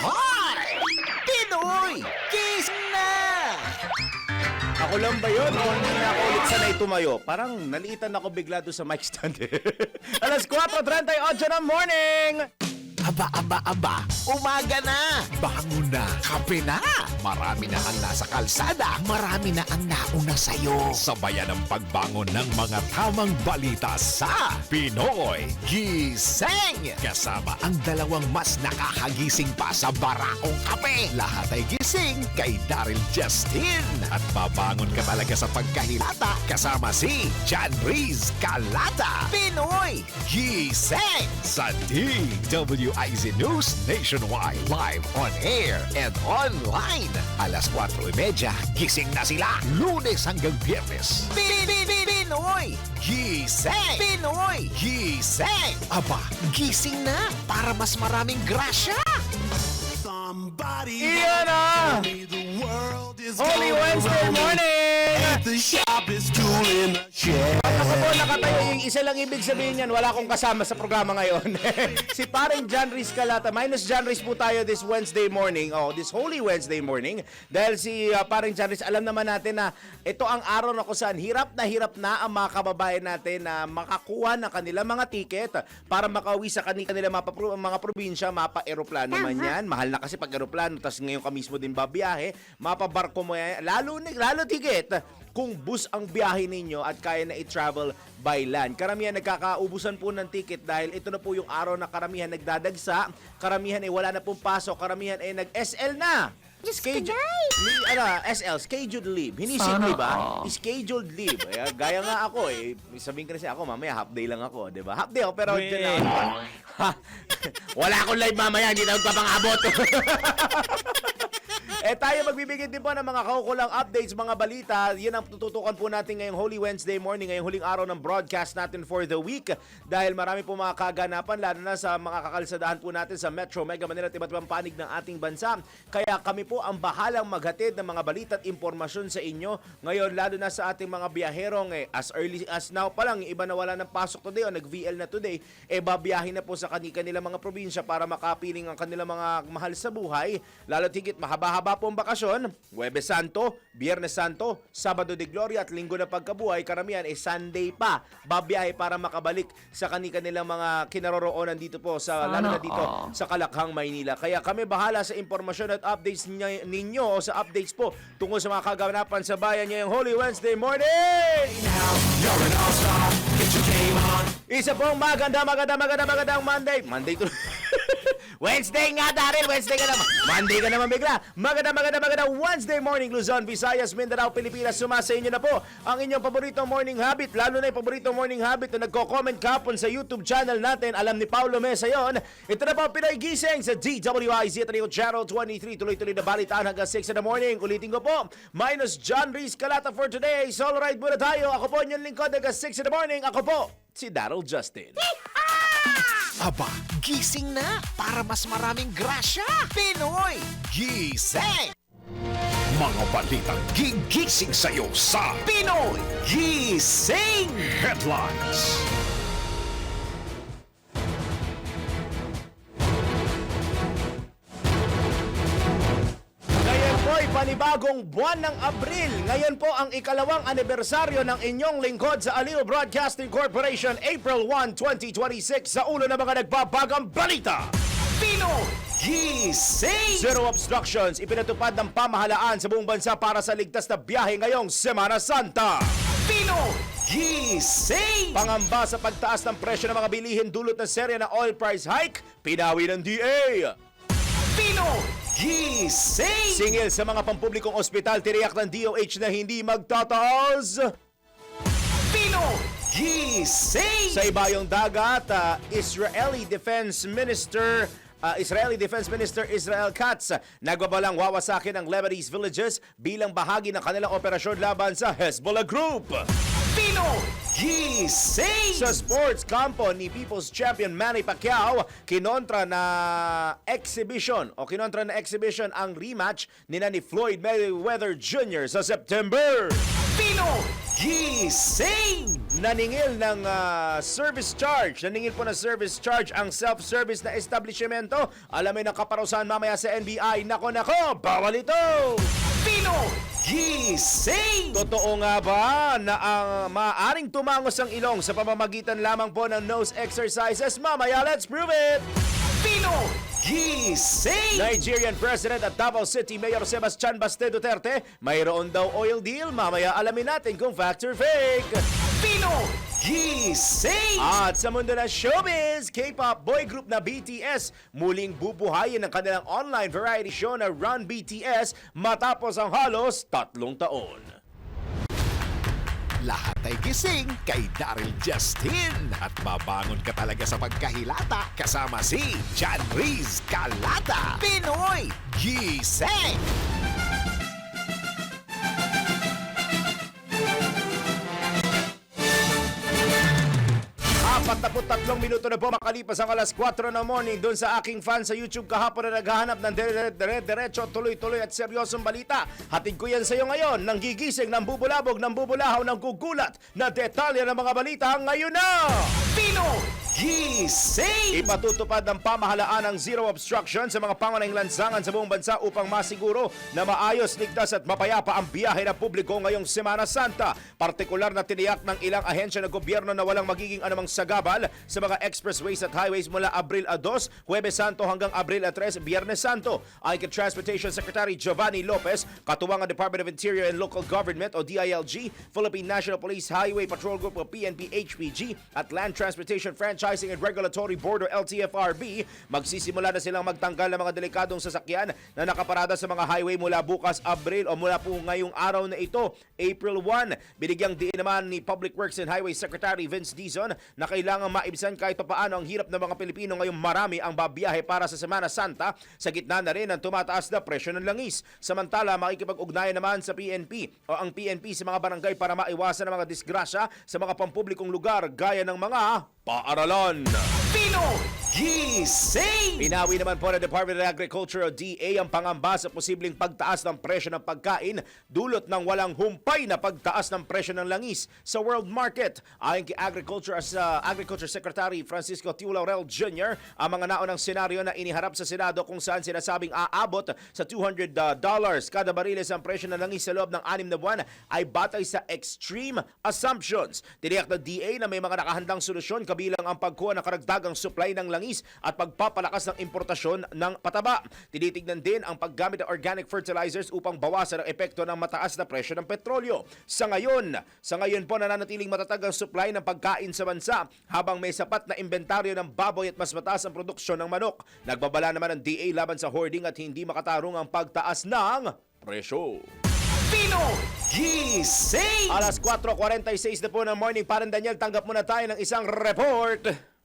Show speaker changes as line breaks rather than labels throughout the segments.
Hi! Pinoy! Gising na!
Ako lang ba yun? O hindi na ako ulit sanay tumayo? Parang naliitan ako bigla doon sa mic stand. Alas 4:38 ng morning!
Aba, umaga na! Bangon na! Kape na! Marami na ang nasa kalsada! Marami na ang nauna sa'yo! Sabayan ang pagbangon ng mga tamang balita sa Pinoy Gising! Kasama ang dalawang mas nakakagising pa sa Barakong Kape! Lahat ay gising kay Daryl Justin! At babangon ka talaga sa pagkahilata kasama si John Riz Calata! Pinoy Gising! Sa DWIZ News Nationwide, live on air and online. Alas 4:30, gising na sila. Lunes hanggang Biyernes. Pinoy Gising! Pinoy Gising! Aba, gising na para mas maraming grasya.
Somebody
Iyan na!
told me the world is
Holy
going
Wednesday
round.
morning!
The shop is cool in the shed.
Ako po nakatayo, yung isa lang ibig sabihin yan, wala akong kasama sa programa ngayon. Si paring John Riz Calata, minus John Riz po tayo this Wednesday morning, this Holy Wednesday morning. Dahil si paring John Riz, alam naman natin na ito ang araw na kung saan hirap na ang mga kababayan natin na makakuha ng kanilang mga ticket para makauwi sa kanilang mga probinsya, mapa-aeroplano man yan. Mahal na kasi pag aeroplano, tapos ngayon ka mismo din babiyahe, mapabarko mo yan, lalo ticket kung bus ang biyahe ninyo at kaya na i-travel by land. Karamihan nagkakaubusan po ng ticket dahil ito na po yung araw na karamihan nagdadagsa, karamihan ay wala na pong pasok, karamihan ay nag-SL na. Scheduled leave. Hindi sick leave scheduled leave. Gaya nga ako sabihin ko kasi ako, mamaya half day lang ako, di ba? Half day ako, pero dyan ako. Wala akong live mamaya, hindi na magpapangabot. Tayo magbibigay din po ng mga kaukulang updates, mga balita. Yan ang tututukan po natin ngayong Holy Wednesday morning, ngayong huling araw ng broadcast natin for the week. Dahil marami po mga kaganapan, lalo na sa mga kakalsadahan po natin sa Metro Mega Manila at iba't ibang panig ng ating bansa. Kaya kami po ang bahalang maghatid ng mga balita at impormasyon sa inyo. Ngayon, lalo na sa ating mga biyaherong, as early as now pa lang, iba na wala ng pasok today o nag-VL na today, babiyahin na po sa kanilang mga probinsya para makapiling ang kanilang mga mahal sa buhay. Lalo tigit, mahaba-haba po ang bakasyon, Huwebes Santo, Biyernes Santo, Sabado de Gloria at Linggo na Pagkabuhay, karamihan Sunday pa babiyahe para makabalik sa kanilang mga kinaroroonan dito po sa lalo na dito sa Kalakhang, Maynila. Kaya kami bahala sa impormasyon at updates ninyo o sa updates po tungkol sa mga kaganapan sa bayan ngayong Holy Wednesday morning. Isa pong magandang Monday to Wednesday nga, Daryl. Wednesday ka naman. Monday ka naman bigla. Magandang Wednesday morning, Luzon, Visayas, Mindanao, Pilipinas. Sumasa inyo na po ang inyong paboritong morning habit. Lalo na yung paboritong morning habit na nagko-comment kapon sa YouTube channel natin. Alam ni Paulo Mesa yon. Ito na po ang Pinoy Gising sa DWIZ at Radio Channel 23. Tuloy-tuloy na balitaan hanggang 6 in the morning. Ulitin ko po, minus John Riz Calata for today. Solo ride muna tayo. Ako po inyong lingkod hanggang 6 in the morning. Ako po, si Daryl Justin.
Aba, gising na para mas maraming grasya. Pinoy Gising! Mga balitang gigising sa'yo sa Pinoy Gising Headlines.
Panibagong buwan ng Abril. Ngayon po ang ikalawang anibersaryo ng inyong lingkod sa Aliw Broadcasting Corporation, April 1, 2026. Sa ulo ng mga nagbabagang balita,
Pinoy Gising!
Zero obstructions ipinatupad ng pamahalaan sa buong bansa para sa ligtas na biyahe ngayong Semana Santa.
Pinoy Gising!
Pangamba sa pagtaas ng presyo ng mga bilihin dulot ng serya na oil price hike, pinawi ng DA.
Pinoy Gising!
Singil sa mga pampublikong ospital, tiniyak ng DOH na hindi magtataas.
Pinoy Gising!
Sa ibayong dagat, Israeli Defense Minister Israel Katz nagbabalang wawasakin ang Lebanese villages bilang bahagi ng kanilang operasyon laban sa Hezbollah Group.
Pinoy Gising!
Sa sports campo ni People's Champion Manny Pacquiao, kinontra na exhibition ang rematch ni Floyd Mayweather Jr. sa September.
Gising!
Naningil ng service charge. Naningil po ng service charge ang self-service na establishmento. Alamin ang kaparusahan mamaya sa NBI. Nako, bawal ito!
Gising!
Totoo nga ba na ang maaaring tumangos ang ilong sa pamamagitan lamang po ng nose exercises? Mamaya, let's prove it!
Gising!
Nigerian President at Davao City Mayor Sebastian Baste Duterte, mayroon daw oil deal. Mamaya alamin natin kung fact or fake.
Gising!
At sa mundo ng showbiz, K-pop boy group na BTS muling bubuhayin ang kanilang online variety show na Run BTS matapos ang halos 3 taon.
Lahat ay gising kay Daryl Justin at mabangon ka talaga sa pagkahilata kasama si John Riz Calata. Pinoy Gising!
43 minuto na po makalipas ang alas 4 ng morning doon sa aking fan sa YouTube kahapon na naghahanap ng diretso, tuloy-tuloy at seryosong balita. Hatid ko yan sa iyo ngayon nang gigising ng bubulabog, ng bubulahaw, ng gugulat na detalye ng mga balita ngayon na!
Gising!
Ipatutupad ng pamahalaan ang zero obstruction sa mga pangunahing lansangan sa buong bansa upang masiguro na maayos, ligtas at mapayapa ang biyahe ng publiko ngayong Semana Santa. Partikular na tiniyak ng ilang ahensya ng gobyerno na walang magiging anumang sagabal sa mga expressways at highways mula Abril 2, Huwebes Santo hanggang Abril 3, Biyernes Santo. Ayon kay Transportation Secretary Giovanni Lopez, katuwang ang Department of Interior and Local Government o DILG, Philippine National Police Highway Patrol Group o PNP HPG at Land Transportation Franchising and Regulatory Board o LTFRB, magsisimula na silang magtanggal ng mga delikadong sasakyan na nakaparada sa mga highway mula bukas Abril o mula po ngayong araw na ito, April 1. Binigyang diin naman ni Public Works and Highway Secretary Vince Dizon na kailangan maibsan kahit paano ang hirap ng mga Pilipino ngayong marami ang babiyahe para sa Semana Santa sa gitna na rin ng tumataas na presyo ng langis. Samantala, makikipag-ugnayan naman sa PNP o ang PNP sa mga barangay para maiwasan ang mga disgrasya sa mga pampublikong lugar gaya ng mga paaralan.
Gising!
Pinawi naman po ng Department of Agriculture o DA ang pangamba sa posibleng pagtaas ng presyo ng pagkain dulot ng walang humpay na pagtaas ng presyo ng langis sa world market. Ayon kay Agriculture Secretary Francisco Tiu Laurel Jr., ang mga naunang senaryo na iniharap sa Senado kung saan sinasabing aabot sa $200 kada bariles ang presyo ng langis sa loob ng 6 na buwan ay batay sa extreme assumptions. Tiniyak ng DA na may mga nakahandang solusyon kabilang ang pagkuha ng karagdagang supply ng langis at pagpapalakas ng importasyon ng pataba. Tinitignan din ang paggamit ng organic fertilizers upang bawasan ang epekto ng mataas na presyo ng petrolyo. Sa ngayon po nananatiling matatag ang supply ng pagkain sa bansa habang may sapat na inventaryo ng baboy at mas mataas ang produksyon ng manok. Nagbabala naman ang DA laban sa hoarding at hindi makatarong ang pagtaas ng presyo.
Gising!
Alas 4:46 na po ng morning, parang Daniel, tanggap muna tayo ng isang report.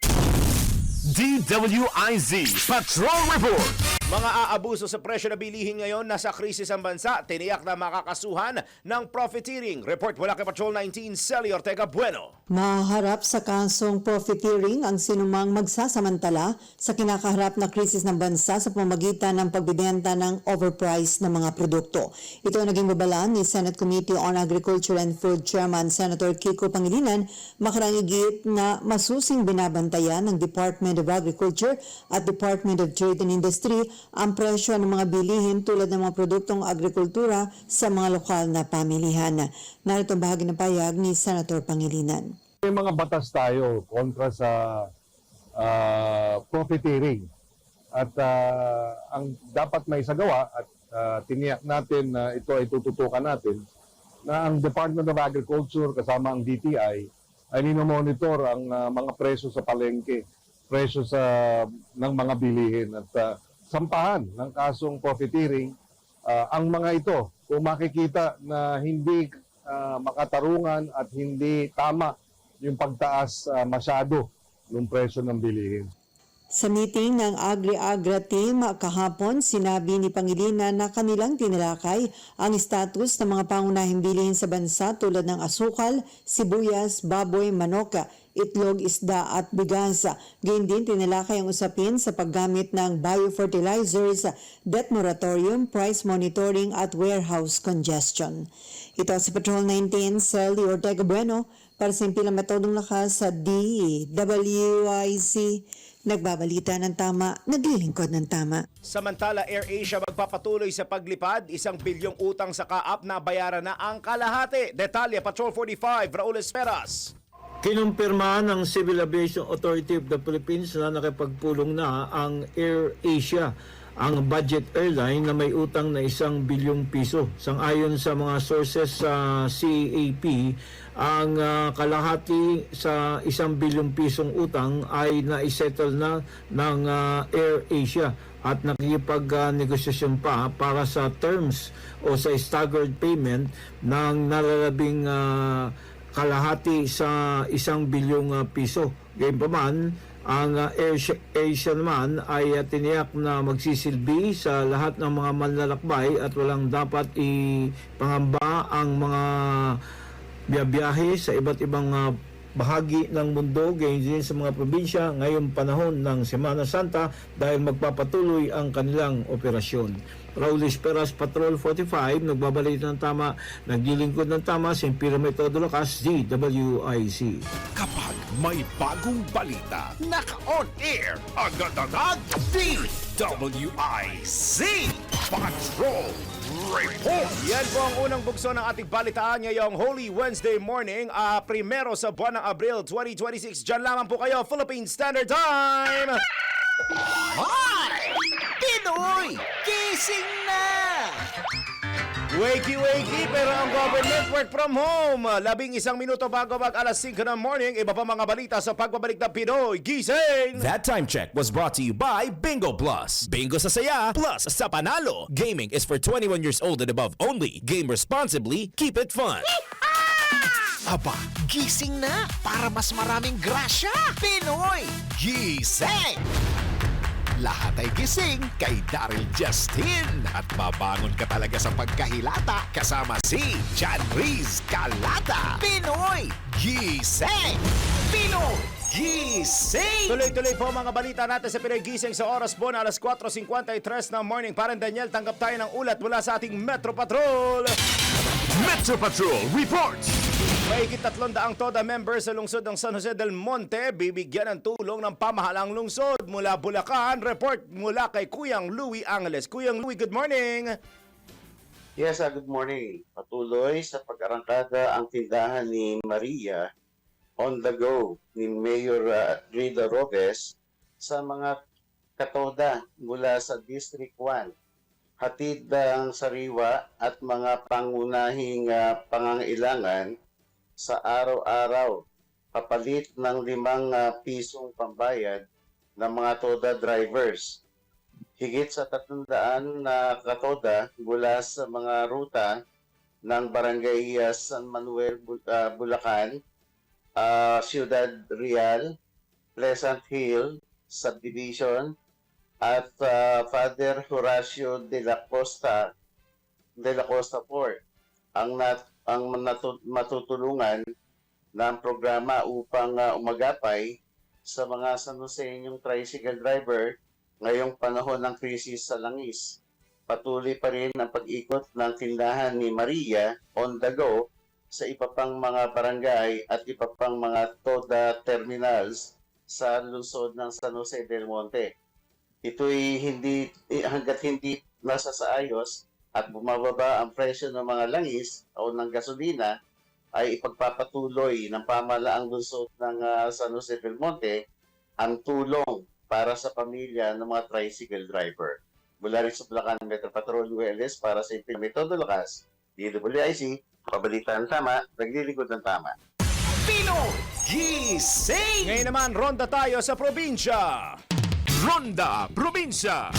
DWIZ Patrol Report!
Mga aabuso sa presyo na bilihin ngayon, nasa krisis ang bansa, tiniyak na makakasuhan ng profiteering. Report mula kay Patrol 19, Celi Ortega Bueno.
Maharap sa kasong profiteering ang sinumang magsasamantala sa kinakaharap na krisis ng bansa sa pamamagitan ng pagbibenta ng overpriced na mga produkto. Ito ang naging babalaan ni Senate Committee on Agriculture and Food Chairman Senator Kiko Pangilinan, makarangigit na masusing binabantayan ng Department of Agriculture at Department of Trade and Industry ang presyo ng mga bilihin tulad ng mga produktong agrikultura sa mga lokal na pamilihan. Narito ang bahagi ng payag ni Senator Pangilinan.
May mga batas tayo kontra sa profiteering at ang dapat may isagawa at tiniyak natin na ito ay tututukan natin na ang Department of Agriculture kasama ang DTI ay minomonitor ang mga presyo sa palengke, presyo ng mga bilihin at sampahan ng kasong profiteering ang mga ito. Kung makikita na hindi makatarungan at hindi tama yung pagtaas masyado ng presyo ng bilihin.
Sa meeting ng Agri-Agra team kahapon, sinabi ni Pangilinan na kanilang tinalakay ang status ng mga pangunahing bilihin sa bansa tulad ng asukal, sibuyas, baboy, manok, itlog, isda at bigas. Gayun din tinalakay ang usapin sa paggamit ng biofertilizers, debt moratorium, price monitoring at warehouse congestion. Ito sa Patrol 19, Sally Ortega Bueno para sa impilang metodong lakas sa DWIC. Nagbabalita ng tama, naglilingkod ng tama.
Samantala, AirAsia magpapatuloy sa paglipad, 1 bilyong utang sa kaap na bayaran na ang kalahati. Detalye, Patrol 45, Raul Esperas.
Kinumpirma ng Civil Aviation Authority of the Philippines na nakipagpulong na ang AirAsia, ang budget airline na may utang na 1 bilyong piso. Sangayon sa mga sources sa CAP, ang kalahati sa 1 bilyong pisong utang ay naisettle na ng AirAsia at nakikipag-negosasyon pa para sa terms o sa staggered payment ng nalalabing kalahati sa 1 bilyong piso. Gayunpaman, ang AirAsia naman ay tiniyak na magsisilbi sa lahat ng mga manlalakbay at walang dapat ipangamba ang mga biyahe sa iba't ibang bahagi ng mundo, gayon din sa mga probinsya ngayong panahon ng Semana Santa dahil magpapatuloy ang kanilang operasyon. Raul Esperas, Patrol 45, nagbabalik ng tama, naglilingkod ng tama, Simpira Metodo Lakas, DWIC.
Kapag may bagong balita, naka-on air, agad-agad, DWIC Patrol Report.
Yan po ang unang bugso ng ating balitaan ngayong Holy Wednesday morning, primero sa buwan ng Abril 2026. Diyan lamang po kayo, Philippine Standard Time!
Hi! Pinoy! Gising na!
Wakey, pero ang government work from home. 11 minuto bago mag alas 5 ng morning, iba pa mga balita sa pagbabalik ng Pinoy Gising!
That time check was brought to you by Bingo Plus. Bingo sa saya, plus sa panalo. Gaming is for 21 years old and above only. Game responsibly, keep it fun.
Aba, gising na para mas maraming grasya. Pinoy Gising! Lahat ay gising kay Daryl Justin at mabangon ka talaga sa pagkahilata kasama si John Riz Calata. Pinoy Gising! Pinoy Gising!
Tuloy-tuloy po mga balita natin sa Pinoy Gising sa oras po na alas 4:53 ng morning. Parang Daniel, tanggap tayo ng ulat mula sa ating Metro Patrol.
Metro Patrol reports!
Mahigit 300 TODA members sa lungsod ng San Jose del Monte bibigyan ng tulong ng pamahalang lungsod mula Bulacan. Report mula kay Kuyang Louie Angeles. Kuyang Louie, good morning!
Yes, good morning. Patuloy sa pag-arangkada ang tindahan ni Maria on the go ni Mayor Rida Robles sa mga katoda mula sa District 1. Hatid ang sariwa at mga pangunahing pangangailangan sa araw-araw, kapalit ng 5 pisong pambayad ng mga TODA drivers. Higit sa 300 na katoda mula sa mga ruta ng Barangay San Manuel, Bulacan, Ciudad Real, Pleasant Hill Subdivision, at Father Horacio de la Costa Port ang matutulungan ng programa upang umagapay sa mga San Joseñong tricycle driver ngayong panahon ng krisis sa langis. Patuloy pa rin ang pag-ikot ng tindahan ni Maria on the go sa iba pang mga barangay at iba pang mga TODA terminals sa lungsod ng San Jose del Monte. Ito'y hanggat hindi nasa sa ayos at bumababa ang presyo ng mga langis o ng gasolina, ay ipagpapatuloy ng pamahalaang lungsod ng San Jose del Monte ang tulong para sa pamilya ng mga tricycle driver. Mula rin sa Bulacan Metro Patrol ULS para sa Metodo Lakas, DWIC, pabalita ng tama, naglilingkod ng tama.
Pinoy Gising!
Ngayon naman, ronda tayo sa probinsya.
Ronda Probinsya!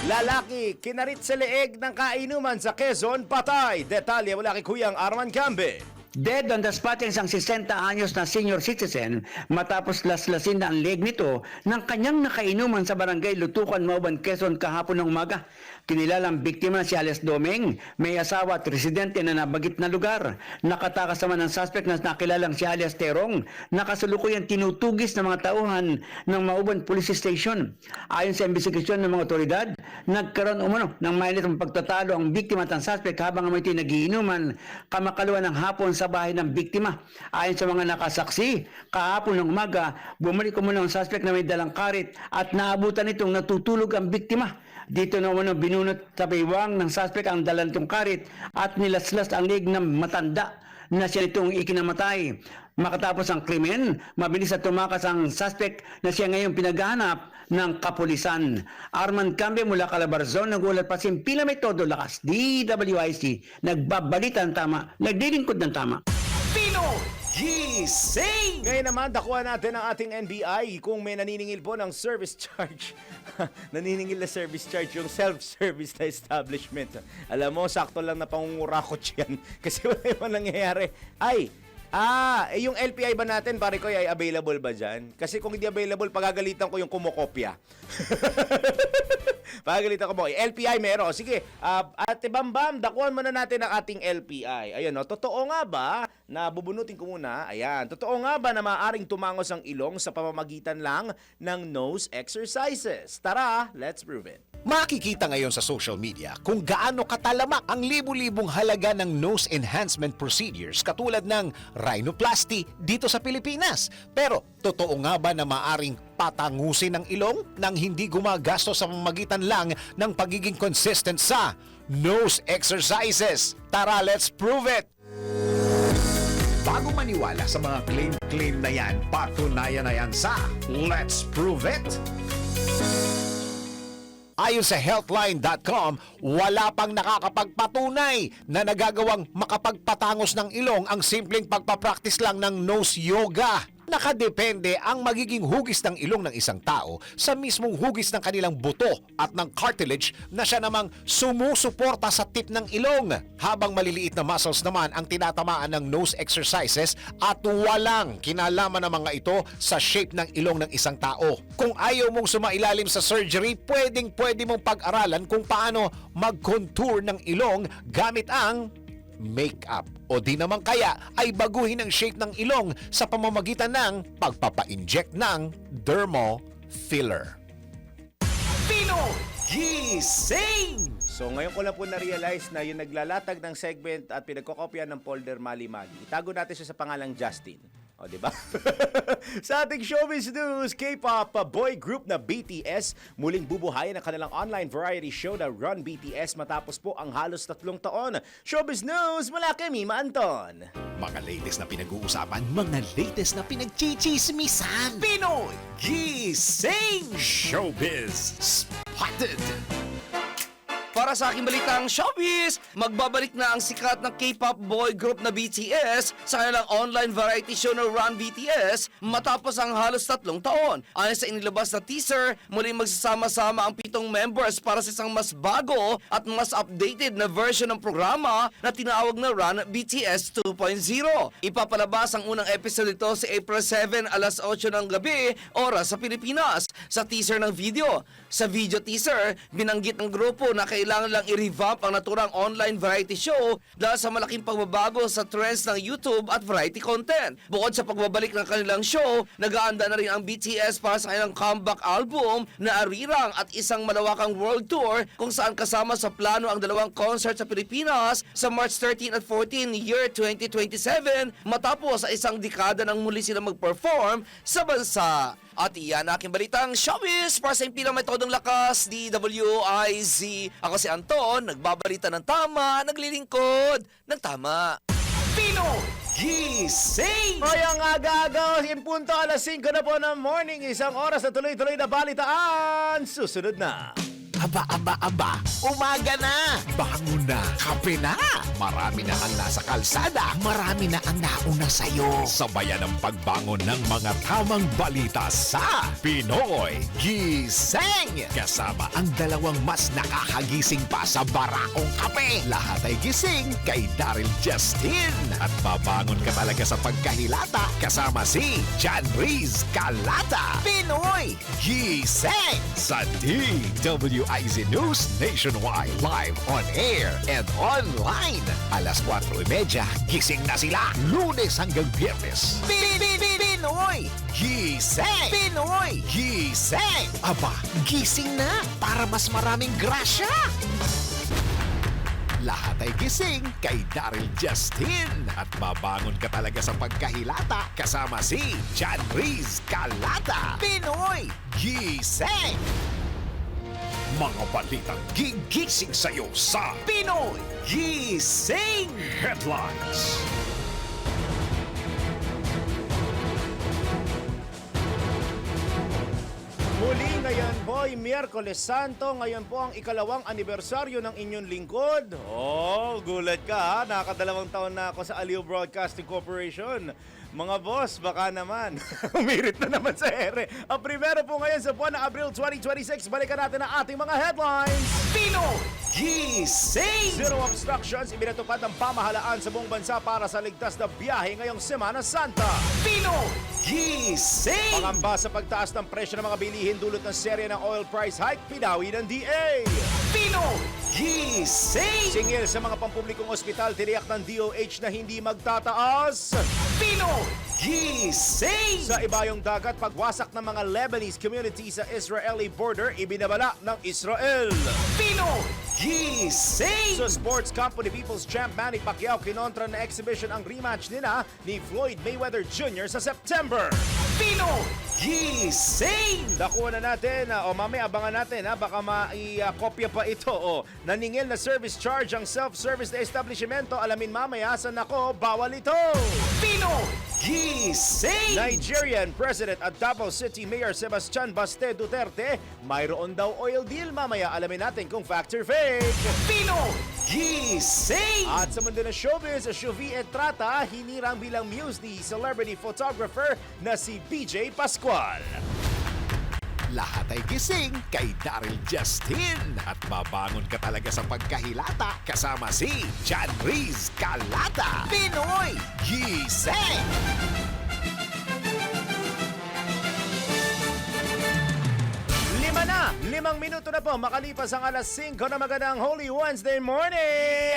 Lalaki, kinarit sa leeg ng kainuman sa Quezon, patay. Detalye mula kay Kuyang Arman Cambe.
Dead on the spot ang isang 60 anyos na senior citizen matapos laslasin na ang leg nito ng kanyang nakainuman sa barangay Lutukan, Mauban, Quezon kahapon ng umaga. Kinilalang biktima si Alias Domeng, may asawa at residente na nabagit na lugar. Nakatakas naman ng suspect na nakilalang si Alias Terong, nakasalukuyan tinutugis ng mga tauhan ng Mauban Police Station. Ayon sa investigasyon ng mga otoridad, nagkaroon umano ng mainit ng pagtatalo ang biktima at ang suspect habang may nagiinuman kamakaluan ng hapon sa bahay ng biktima. Ayon sa mga nakasaksi, kahapon ng umaga, bumalik umano ang suspect na may dalang karit at naabutan itong natutulog ang biktima. Dito na umano binunot sa baywang ng suspect ang dalang nitong karit at nilaslas ang leg ng matanda na siya nitong ikinamatay. Makatapos ang krimen, mabilis at tumakas ang suspect na siya ngayon pinaghahanap ng kapulisan. Arman Cambe mula Calabarzon, nagulat pa si Pila May Todo Lakas, DWIC, nagbabalita ng tama, naglilingkod ng tama.
Gising!
Ngayon naman, dakuha natin ang ating NBI kung may naniningil po ng service charge. Naniningil na service charge yung self-service na establishment. Alam mo, sakto lang na pangungurakot yan kasi wala naman nangyayari. Yung LPI ba natin, pare ko, ay available ba dyan? Kasi kung hindi available, pagagalitan ko yung kumokopya. Pagagalitan ko mo. LPI meron. Sige, Ate Bambam, dakuhan muna natin ang ating LPI. Ayan, no? Totoo nga ba, na bubunutin ko muna, ayan, totoo nga ba na maaaring tumangos ang ilong sa pamamagitan lang ng nose exercises? Tara, let's prove it.
Makikita ngayon sa social media kung gaano katalamak ang libu-libong halaga ng nose enhancement procedures katulad ng rhinoplasty dito sa Pilipinas. Pero totoo nga ba na maaring patangusin ang ilong nang hindi gumagastos sa pamamagitan lang ng pagiging consistent sa nose exercises? Tara, let's prove it! Bago maniwala sa mga claim na yan, patunayan na yan sa Let's Prove It! Ayon sa healthline.com, wala pang nakakapagpatunay na nagagawang makapagpatangos ng ilong ang simpleng pagpapractice lang ng nose yoga. Nakadepende ang magiging hugis ng ilong ng isang tao sa mismong hugis ng kanilang buto at ng cartilage na siya namang sumusuporta sa tip ng ilong. Habang maliliit na muscles naman ang tinatamaan ng nose exercises at walang kinalaman ng mga ito sa shape ng ilong ng isang tao. Kung ayaw mong sumailalim sa surgery, pwede mong pag-aralan kung paano mag-contour ng ilong gamit ang makeup. O di naman kaya ay baguhin ang shape ng ilong sa pamamagitan ng pagpapa-inject ng dermal filler. Gising!
So ngayon ko lang po na-realize na yung naglalatag ng segment at pinagkokopya ng folder Mali-Mali. Itago natin siya sa pangalang Justin. O, diba? Sa ating showbiz news, K-pop boy group na BTS muling bubuhayin ang kanilang online variety show na Run BTS matapos po ang halos 3 taon. Showbiz news mula kay Mima Anton.
Mga latest na pinag-uusapan, mga latest na pinagchichismisan. Pinoy Gising! Showbiz Spotted!
Para sa aking balitang showbiz, magbabalik na ang sikat na K-pop boy group na BTS sa kanilang online variety show na Run BTS matapos ang halos 3 taon. Ayon sa inilabas na teaser, muling magsasama-sama ang 7 members para sa isang mas bago at mas updated na version ng programa na tinawag na Run BTS 2.0. Ipapalabas ang unang episode nito sa April 7 alas 8 ng gabi, oras sa Pilipinas. Sa teaser ng video, sa video teaser, binanggit ng grupo na kailangan lang i-revamp ang naturang online variety show dahil sa malaking pagbabago sa trends ng YouTube at variety content. Bukod sa pagbabalik ng kanilang show, nag-aanda na rin ang BTS para sa kanilang comeback album na Arirang at isang malawakang world tour kung saan kasama sa plano ang 2 concert sa Pilipinas sa March 13 at 14 year 2027 matapos sa isang dekada nang muli sila mag-perform sa bansa. At iyan aking balitang showbiz para sa Pilang May Todong Lakas, DWIZ. Ako si Anton, nagbabalita ng tama, naglilingkod ng tama.
Gising!
Hoy, ang aga-aga, in punto alas 5 na po ng morning, isang oras na tuloy-tuloy na balitaan. Susunod na.
Aba, umaga na! Bangon na! Kape na! Marami na ang nasa kalsada, marami na ang nauna sa'yo. Sabayan ang pagbangon ng mga tamang balita sa Pinoy Gising! Kasama ang dalawang mas nakakagising pa sa barakong kape. Lahat ay gising kay Daryl Justin. At babangon ka talaga sa pagkahilata kasama si John Riz Calata. Pinoy Gising! Sa DWIZ News Nationwide. Live on air and online. Alas 4:30, gising na sila. Lunes hanggang Biyernes. Pinoy Gising! Pinoy Gising! Aba, gising na para mas maraming grasya! Lahat ay gising kay Daryl Justin. At babangon ka talaga sa pagkahilata kasama si John Riz Calata. Pinoy Gising! Mga balitang gigising sa'yo sa Pinoy Gising Headlines.
Muli ngayon po ay Miyerkules Santo. Ngayon po ang ikalawang anibersaryo ng inyong lingkod. Oh, gulat ka ha. Nakakadalawang taon na ako sa Aliw Broadcasting Corporation. Mga boss, baka naman. Umirit na naman sa ere. Ang primero po ngayon sa buwan ng Abril 2026. Balikan natin ang ating mga headlines.
Pinoy Gising!
Zero obstructions. Ibinatupad ang pamahalaan sa buong bansa para sa ligtas na biyahe ngayong Semana Santa.
Pinoy Gising!
Pangamba sa pagtaas ng presyo ng mga bilihin dulot ng serye ng oil price hike, pinawi ng DA.
Pinoy Gising!
Singil sa mga pampublikong ospital, tiniyak ng DOH na hindi magtataas.
Pinoy Gising!
Sa ibayong dagat, pagwasak ng mga Lebanese community sa Israeli border, ibinabala ng Israel.
Pinoy Gising!
Sa sports camp ni People's Champ Manny Pacquiao, kinontra na exhibition ang rematch nila ni Floyd Mayweather Jr. sa September.
Pinoy Gising!
Nakuha na natin, o mamaya abangan natin, baka mai-kopya pa ito. Naningil na service charge ang self-service na establishmento. Alamin mamaya sa nako, bawal ito.
Pinoy Gising!
Nigerian President at Davao City Mayor Sebastian Baste Duterte, mayroon daw oil deal. Mamaya alamin natin kung fact or fake.
Pinoy Gising!
At sa mundo ng showbiz, Shuvi Etrata hinirang bilang muse ni celebrity photographer na si BJ Pascual.
Lahat ay gising kay Daryl Justin. At babangon ka talaga sa pagkahilata kasama si John Riz Calata. Pinoy Gising!
Limang minuto na po makalipas ang alas 5 na magandang Holy Wednesday morning!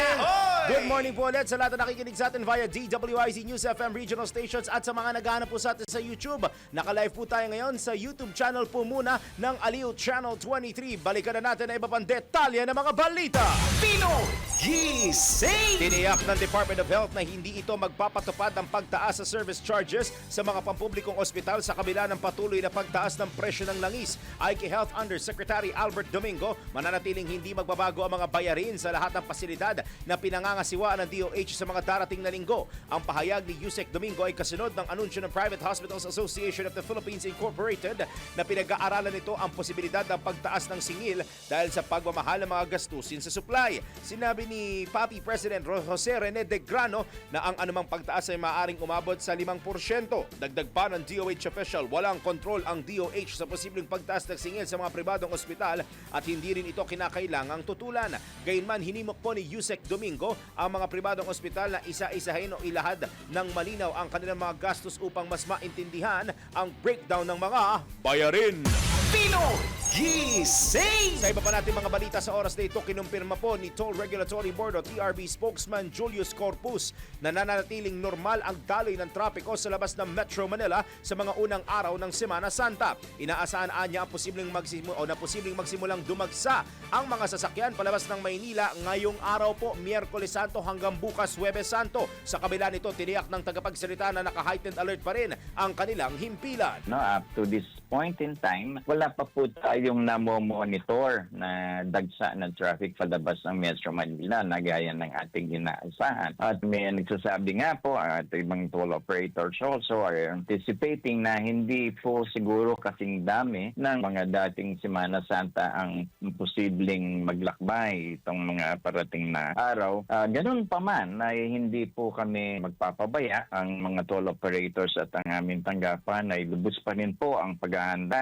Good morning po ulit sa lahat na nakikinig sa atin via DWIZ News FM regional stations at sa mga naghahanap po sa atin sa YouTube. Naka-live po tayo ngayon sa YouTube channel po muna ng Aliw Channel 23. Balikan na natin ang iba pang detalye ng mga balita.
Pinoy Gising!
Tiniyak ng Department of Health na hindi ito magpapatupad ng pagtaas sa service charges sa mga pampublikong ospital sa kabila ng patuloy na pagtaas ng presyo ng langis. Ayon kay Health Undersecretary Albert Domingo, mananatiling hindi magbabago ang mga bayarin sa lahat ng pasilidad na pinangangasiwaan ng DOH sa mga darating na linggo. Ang pahayag ni Yusek Domingo ay kasunod ng anunsyo ng Private Hospitals Association of the Philippines Incorporated na pinag-aaralan nito ang posibilidad ng pagtaas ng singil dahil sa pagmamahal ng mga gastusin sa supply. Sinabi ni PAPI President Jose Rene de Grano na ang anumang pagtaas ay maaaring umabot sa 5%. Dagdag pa ng DOH official, walang kontrol ang DOH sa posibleng pagtaas ng singil sa mga pribadong ospital at hindi rin ito kinakailangang tutulan. Gayunman, hinimok po ni Yusek Domingo ang mga pribadong ospital na isa-isahin o ilahad ng malinaw ang kanilang mga gastos upang mas maintindihan ang breakdown ng mga bayarin.
Pinoy Gising!
Sa iba pa natin mga balita sa oras na ito, kinumpirma po ni Toll Regulatory Board o TRB spokesman Julius Corpus na nananatiling normal ang daloy ng trapiko sa labas ng Metro Manila sa mga unang araw ng Semana Santa. Inaasahan niya ang posibleng magsimulang dumagsa ang mga sasakyan palabas ng Maynila ngayong araw po, Miyerkules Santo hanggang bukas, Huwebes Santo. Sa kabila nito, tiniyak ng tagapagsalita na naka-heightened alert pa rin ang kanilang himpilan.
No, up to this point in time, wala pa po tayong namomonitor na dagsa ng traffic palabas ng Metro Manila na gaya ng ating inaasahan. At may nagsasabi nga po at ibang toll operators also are anticipating na hindi po siguro kasing dami ng mga dating Semana Santa ang posibleng maglakbay itong mga parating na araw. Ganun pa man ay hindi po kami magpapabaya. Ang mga toll operators at ang aming tanggapan ay lubos pa rin po ang paghahanda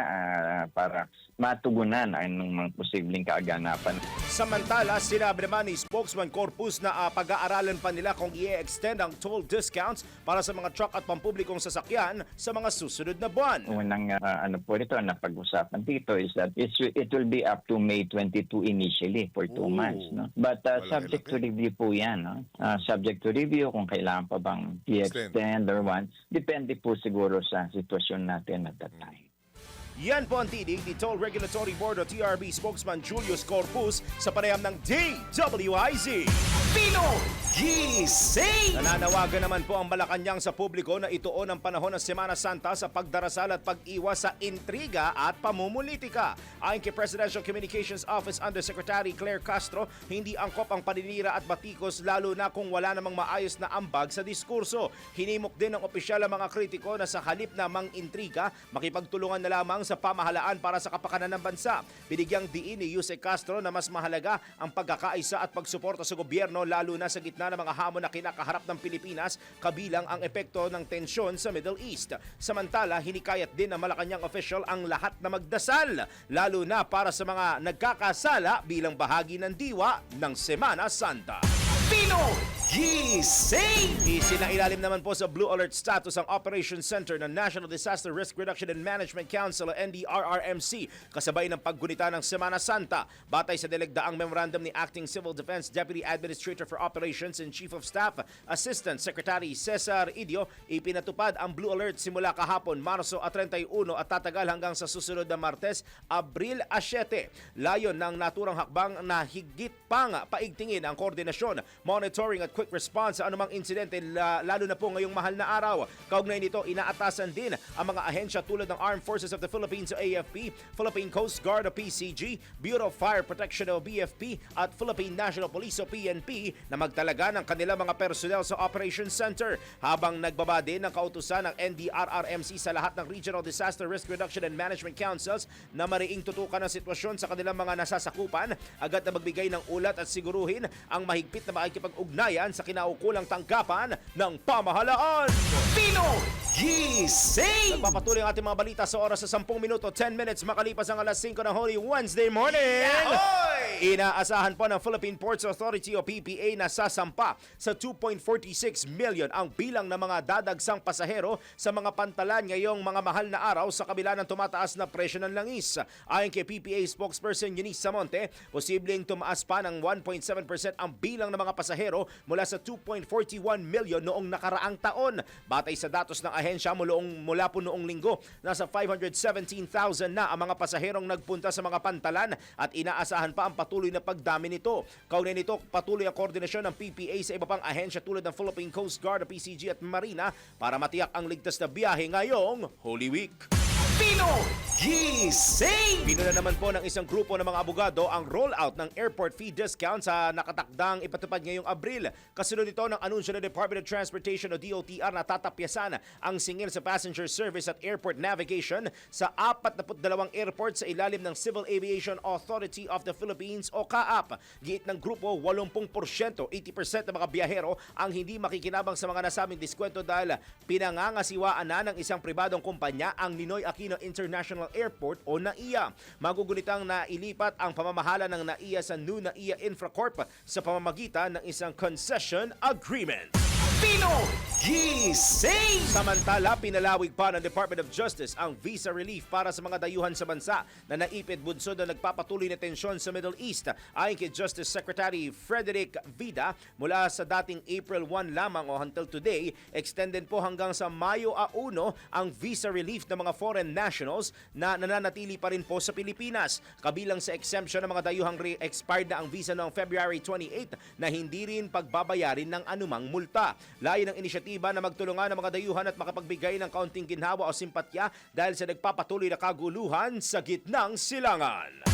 para matugunan ang mga posibleng kaaganapan.
Samantala, sinabi naman ni Spokesman Corpus na pag-aaralan pa nila kung i-extend ang toll discounts para sa mga truck at pampublikong sasakyan sa mga susunod na buwan.
Unang ano po ito na pag-usapan dito is that it will be up to May 22 initially for 2 months. No? But subject to review po yan. No? Subject to review kung kailangan pa bang i-extend or what. Depende po siguro sa sitwasyon natin at that time.
Yan po ang tinig ni Toll Regulatory Board o TRB spokesman Julius Corpus sa panayam ng DWIZ. Pino Gising! Nananawagan naman po ang Malacanang sa publiko na ituon ang panahon ng Semana Santa sa pagdarasal at pag-iwas sa intriga at pamumulitika. Ayon kay Presidential Communications Office Undersecretary Claire Castro, hindi angkop ang paninira at batikos lalo na kung wala namang maayos na ambag sa diskurso. Hinimok din ng opisyal ang mga kritiko na sa halip na mang-intriga, makipagtulungan na lamang sa pamahalaan para sa kapakanan ng bansa. Binigyang diin ni Yuse Castro na mas mahalaga ang pagkakaisa at pagsuporta sa gobyerno lalo na sa gitna ng mga hamon na kinakaharap ng Pilipinas kabilang ang epekto ng tensyon sa Middle East. Samantala, hinikayat din ng Malacanang official ang lahat na magdasal, lalo na para sa mga nagkakasala bilang bahagi ng diwa ng Semana Santa. Pino Gising! Isinailalim naman po sa Blue Alert status ang Operation Center ng National Disaster Risk Reduction and Management Council o NDRRMC kasabay ng paggunita ng Semana Santa. Batay sa delegdaang memorandum ni Acting Civil Defense Deputy Administrator for Operations and Chief of Staff Assistant Secretary Cesar Idio, ipinatupad ang Blue Alert simula kahapon Marso 31 at tatagal hanggang sa susunod na Martes, Abril 7. Layon ng naturang hakbang na higit pang paigtingin ang koordinasyon, monitoring at quick response sa anumang insidente lalo na po ngayong mahal na araw. Kaugnay nito, inaatasan din ang mga ahensya tulad ng Armed Forces of the Philippines o AFP, Philippine Coast Guard o PCG, Bureau of Fire Protection o BFP at Philippine National Police o PNP na magtalaga ng kanilang mga personnel sa Operation Center. Habang nagbaba din ng kautusan ng NDRRMC sa lahat ng Regional Disaster Risk Reduction and Management Councils na mariing tutukan ang sitwasyon sa kanilang mga nasasakupan, agad na magbigay ng ulat at siguruhin ang mahigpit na makikipag-ugnayan sa kinaukulang tanggapan ng pamahalaan. Pino Gising! Nagpapatuloy ang ating mga balita sa oras sa 10 minuto, 10 minutes makalipas ang alas 5 ng Holy Wednesday morning. Inaasahan po ng Philippine Ports Authority o PPA na sasampa sa 2.46 million ang bilang ng mga dadagsang pasahero sa mga pantalan ngayong mga mahal na araw sa kabila ng tumataas na presyo ng langis. Ayon kay PPA spokesperson Eunice Samonte, posibleng tumaas pa ng 1.7% ang bilang ng mga pasahero mula sa 2.41 million noong nakaraang taon. Batay sa datos ng ahensya mula po noong linggo, nasa 517,000 na ang mga pasaherong nagpunta sa mga pantalan at inaasahan pa ang patuloy na pagdami nito. Kaugnay nito, patuloy ang koordinasyon ng PPA sa iba pang ahensya tulad ng Philippine Coast Guard, PCG at Marina para matiyak ang ligtas na biyahe ngayong Holy Week. Pino Gising! Pinuna naman po ng isang grupo ng mga abogado ang rollout ng airport fee discount sa nakatakdang ipatupad ngayong Abril. Kasunod nito ng anunsyo ng Department of Transportation o DOTR na tatapyasan ang singil sa passenger service at airport navigation sa 42 airport sa ilalim ng Civil Aviation Authority of the Philippines o CAAP. Giit ng grupo, 80%, 80% ng mga biyahero ang hindi makikinabang sa mga nasabing diskwento dahil pinangangasiwaan na ng isang pribadong kumpanya ang Ninoy Aquino International Airport o NAIA. Magugunitang na ilipat ang pamamahala ng NAIA sa New NAIA Infracorp sa pamamagitan ng isang concession agreement. Pino Gising! Samantala, pinalawig pa ng Department of Justice ang visa relief para sa mga dayuhan sa bansa na naipit bunsod na nagpapatuloy na tensyon sa Middle East. Ayon kay Justice Secretary Frederick Vida, mula sa dating April 1 lamang o until today, extended po hanggang sa Mayo 1 ang visa relief ng mga foreign nationals na nananatili pa rin po sa Pilipinas. Kabilang sa exemption ng mga dayuhang expired na ang visa noong February 28 na hindi rin pagbabayarin ng anumang multa. Layo ng inisyatiba na magtulungan ng mga dayuhan at makapagbigay ng kaunting ginhawa o simpatya dahil sa nagpapatuloy na kaguluhan sa gitnang silangan.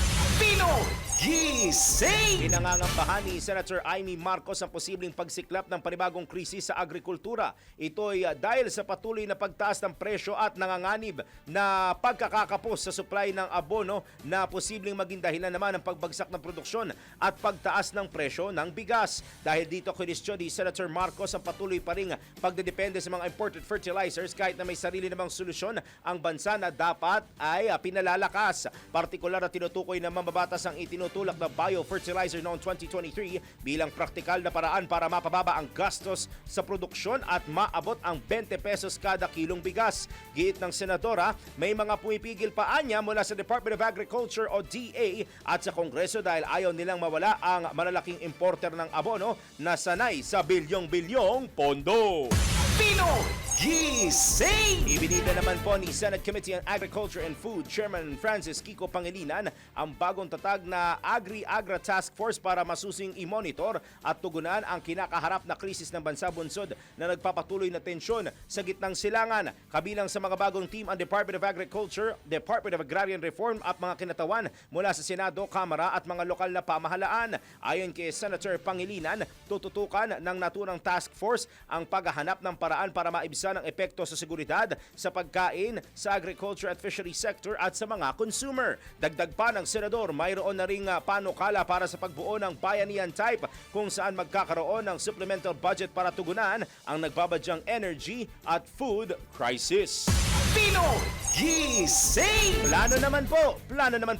Pino Gising!
Pinangangambahan ni Senator Amy Marcos ang posibleng pagsiklap ng panibagong krisis sa agrikultura. Ito ay dahil sa patuloy na pagtaas ng presyo at nanganganib na pagkakakapos sa supply ng abono na posibleng maging dahilan naman ng pagbagsak ng produksyon at pagtaas ng presyo ng bigas. Dahil dito kinistyo ni Senator Marcos ang patuloy pa ring pagdedepende sa mga imported fertilizers kahit na may sarili namang solusyon ang bansa na dapat ay pinalalakas. Partikular na tinutukoy ng mambabatas ang itinutulak na biofertilizer noong 2023 bilang praktikal na paraan para mapababa ang gastos sa produksyon at maabot ang 20 pesos kada kilong bigas. Giit ng senadora, may mga pumipigil pa anya mula sa Department of Agriculture o DA at sa Kongreso dahil ayaw nilang mawala ang malalaking importer ng abono na sanay sa bilyong-bilyong pondo.
Pino Gising!
Ibinida naman po ni Senate Committee on Agriculture and Food Chairman Francis Kiko Pangilinan ang bagong tatag na Agri-Agra Task Force para masusing i-monitor at tugunan ang kinakaharap na krisis ng bansa bunsod na nagpapatuloy na tensyon sa gitnang silangan. Kabilang sa mga bagong team ang Department of Agriculture, Department of Agrarian Reform at mga kinatawan mula sa Senado, Kamara at mga lokal na pamahalaan. Ayon kay Senator Pangilinan, tututukan ng naturang task force ang paghahanap ng paraan para maibsan ang epekto sa seguridad sa pagkain, sa agriculture at fishery sector at sa mga consumer. Dagdag pa ng senador, mayroon na ring panukala para sa pagbuo ng bayanihan type kung saan magkakaroon ng supplemental budget para tugunan ang nagbabadyang energy at food crisis.
Pino Gising!
Plano naman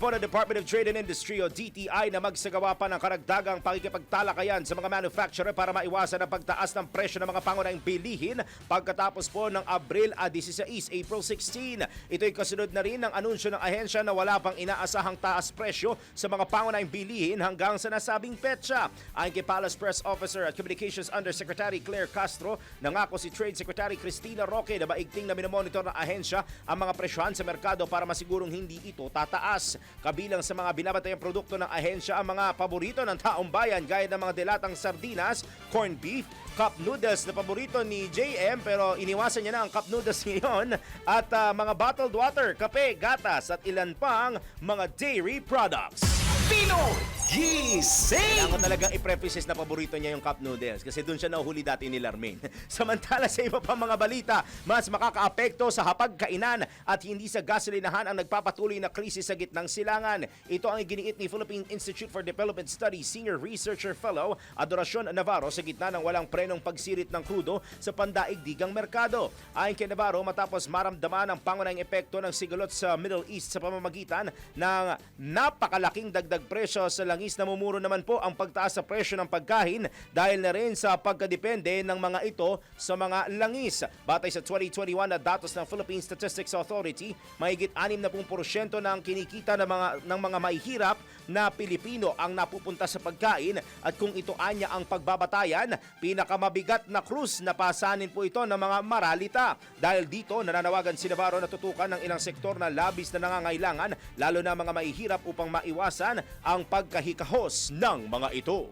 po ng Department of Trade and Industry o DTI na magsagawa pa ng karagdagang pakikipagtalakayan sa mga manufacturer para maiwasan ang pagtaas ng presyo ng mga pangunahing bilihin pagkatapos po ng April 16. Ito'y kasunod na rin ng anunsyo ng ahensya na wala pang inaasahang taas presyo sa mga pangunahing bilihin hanggang sa nasabing petsa. Ayon kay Palace Press Officer at Communications Undersecretary Claire Castro, nangako si Trade Secretary Cristina Roque na maigting na minomonitor ng ahensya ang mga presyohan sa merkado para masigurong hindi ito tataas. Kabilang sa mga binabatayang produkto ng ahensya ang mga paborito ng taong bayan gaya ng mga dilatang sardinas, corned beef, cup noodles na paborito ni JM pero iniwasan niya na ang cup noodles ngayon at mga bottled water, kape, gatas at ilan pang mga dairy products.
Pino Gising!
Kailangan ko talagang i-preface na paborito niya yung cup noodles kasi doon siya nahuli dati ni Larmain. Samantala sa iba pang mga balita, mas makakaapekto sa hapagkainan at hindi sa gasolinahan ang nagpapatuloy na krisis sa gitnang silangan. Ito ang iginiit ni Philippine Institute for Development Studies Senior Researcher Fellow Adoracion Navarro sa gitna ng walang prenong pagsirit ng krudo sa pandaigdigang merkado. Ayon kay Navarro, matapos maramdaman ang pangunahing epekto ng sigolot sa Middle East sa pamamagitan ng napakalaking dagdag presyo sa langis, namumuro naman po ang pagtaas sa presyo ng pagkain dahil na rin sa pagkadepende ng mga ito sa mga langis. Batay sa 2021 na datos ng Philippine Statistics Authority, mahigit 60% ng kinikita ng mga mahihirap na Pilipino ang napupunta sa pagkain at kung ito anya ang pagbabatayan, pinakamabigat na krus na pasanin po ito ng mga maralita. Dahil dito, nananawagan si Navarro na tutukan ng ilang sektor na labis na nangangailangan, lalo na mga mahihirap upang maiwasan ang pagkahikahos ng mga ito.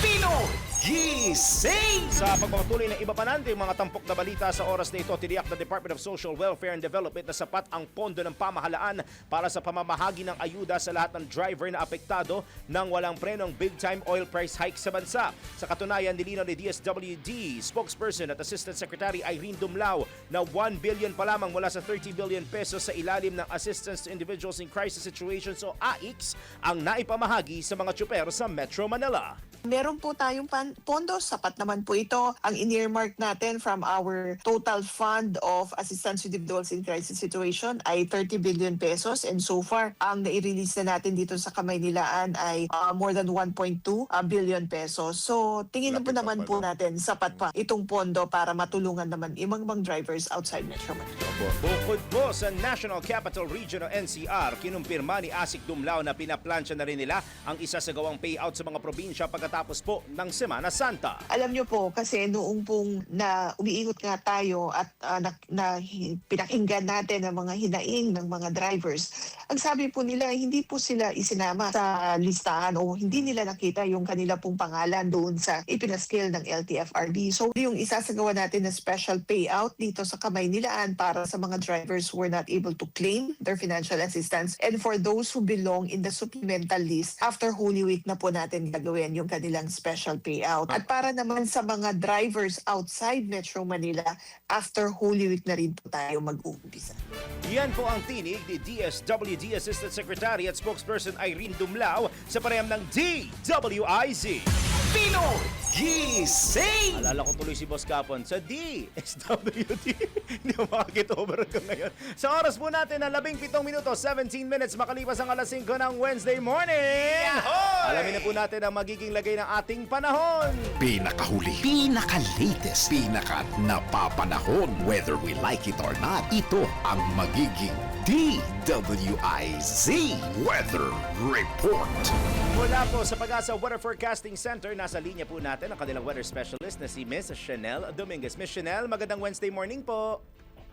Pino Gising!
Sa pagpapatuloy ng iba pa natin mga tampok na balita sa oras na ito, tiniyak ng Department of Social Welfare and Development na sapat ang pondo ng pamahalaan para sa pamamahagi ng ayuda sa lahat ng driver na apektado ng walang prenong big-time oil price hike sa bansa. Sa katunayan, nilinaw ni DSWD spokesperson at Assistant Secretary Irene Dumlao na 1 billion pa lamang mula sa 30 billion pesos sa ilalim ng Assistance to Individuals in Crisis Situations o AICS ang naipamahagi sa mga tsuper sa Metro Manila.
Meron po tayong pondo, sapat naman po ito. Ang in-earmark natin from our total fund of assistance to individuals in crisis situation ay 30 billion pesos and so far, ang nai-release na natin dito sa Kamaynilaan ay more than 1.2 billion pesos. So, tingin na po naman po natin sapat pa itong pondo para matulungan naman ibang drivers outside Metro Manila.
Bukod po sa National Capital Region o NCR, kinumpirma ni Asik Dumlao na pinaplansya na rin nila ang isa sa gawang payout sa mga probinsya pagkatapos pagtatapos po ng Semana Santa.
Alam nyo po, kasi noong pong na umiikot nga tayo at pinakinggan natin ang mga hinaing ng mga drivers, ang sabi po nila, hindi po sila isinama sa listahan o hindi nila nakita yung kanila pong pangalan doon sa ipinaskil ng LTFRB. So yung isasagawa natin na special payout dito sa Kamaynilaan para sa mga drivers who were not able to claim their financial assistance, and for those who belong in the supplemental list, after Holy Week na po natin gagawin yung kanilang special payout. At para naman sa mga drivers outside Metro Manila, after Holy Week na rin po tayo mag-uumpisa.
Yan po ang tinig ni DSWD Assistant Secretary at Spokesperson Irene Dumlao sa pareham ng DWIZ. Pino Gising! Alala ko tuloy si Boss Capon sa DSWD. Hindi mo makakita-over hanggang ngayon. Sa oras po natin na 17 minuto, 17 minutes makalipas ang alas 5 ng Wednesday morning. Alamin na po natin ang magiging lagay ng ating panahon.
Pinakahuli, pinaka-latest, pinaka-napapanahon. Whether we like it or not, ito ang magiging DWIZ Weather Report.
Mula po sa Pag-asa Weather Forecasting Center, nasa linya po natin ang kanilang weather specialist na si Miss Chanel Dominguez. Miss Chanel, magandang Wednesday morning po.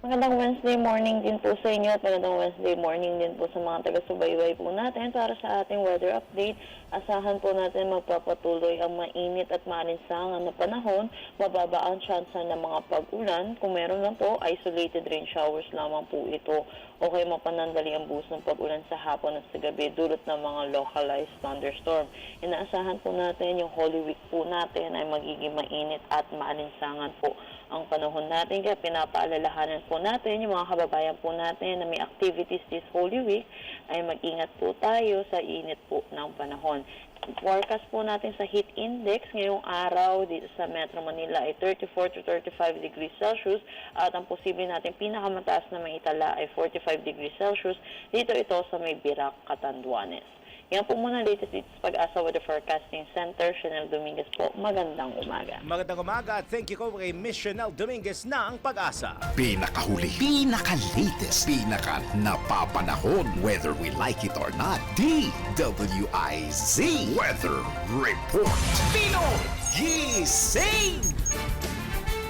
Magandang Wednesday morning din po sa inyo at magandang Wednesday morning din po sa mga taga-subaybay po natin para sa ating weather update. Asahan po natin magpapatuloy ang mainit at maalinsangan na panahon, mababa ang tsansa ng mga pag-ulan. Kung meron lang po, isolated rain showers lamang po ito. Okay, mapanandali ang buhos ng pag-ulan sa hapon at sa gabi dulot ng mga localized thunderstorm. Inaasahan po natin yung Holy Week po natin ay magiging mainit at maalinsangan po ang panahon natin. Kaya pinapaalalahanan po natin yung mga kababayan po natin na may activities this Holy Week ay mag-ingat po tayo sa init po ng panahon. Forecast po natin sa heat index ngayong araw dito sa Metro Manila ay 34 to 35 degrees Celsius at ang posible natin pinakamataas na maitala ay 45 degrees Celsius. Dito ito sa may Birac, Catanduanes. Yan po muna latest dito sa Pag-asa Weather Forecasting Center. Chanel Dominguez po, magandang umaga.
Magandang umaga at thank you ko kay Miss Chanel Dominguez na ang Pag-asa.
Pinakahuli, pinaka-latest, pinaka-napapanahon. Whether we like it or not, DWIZ Weather Report. Pino Gising!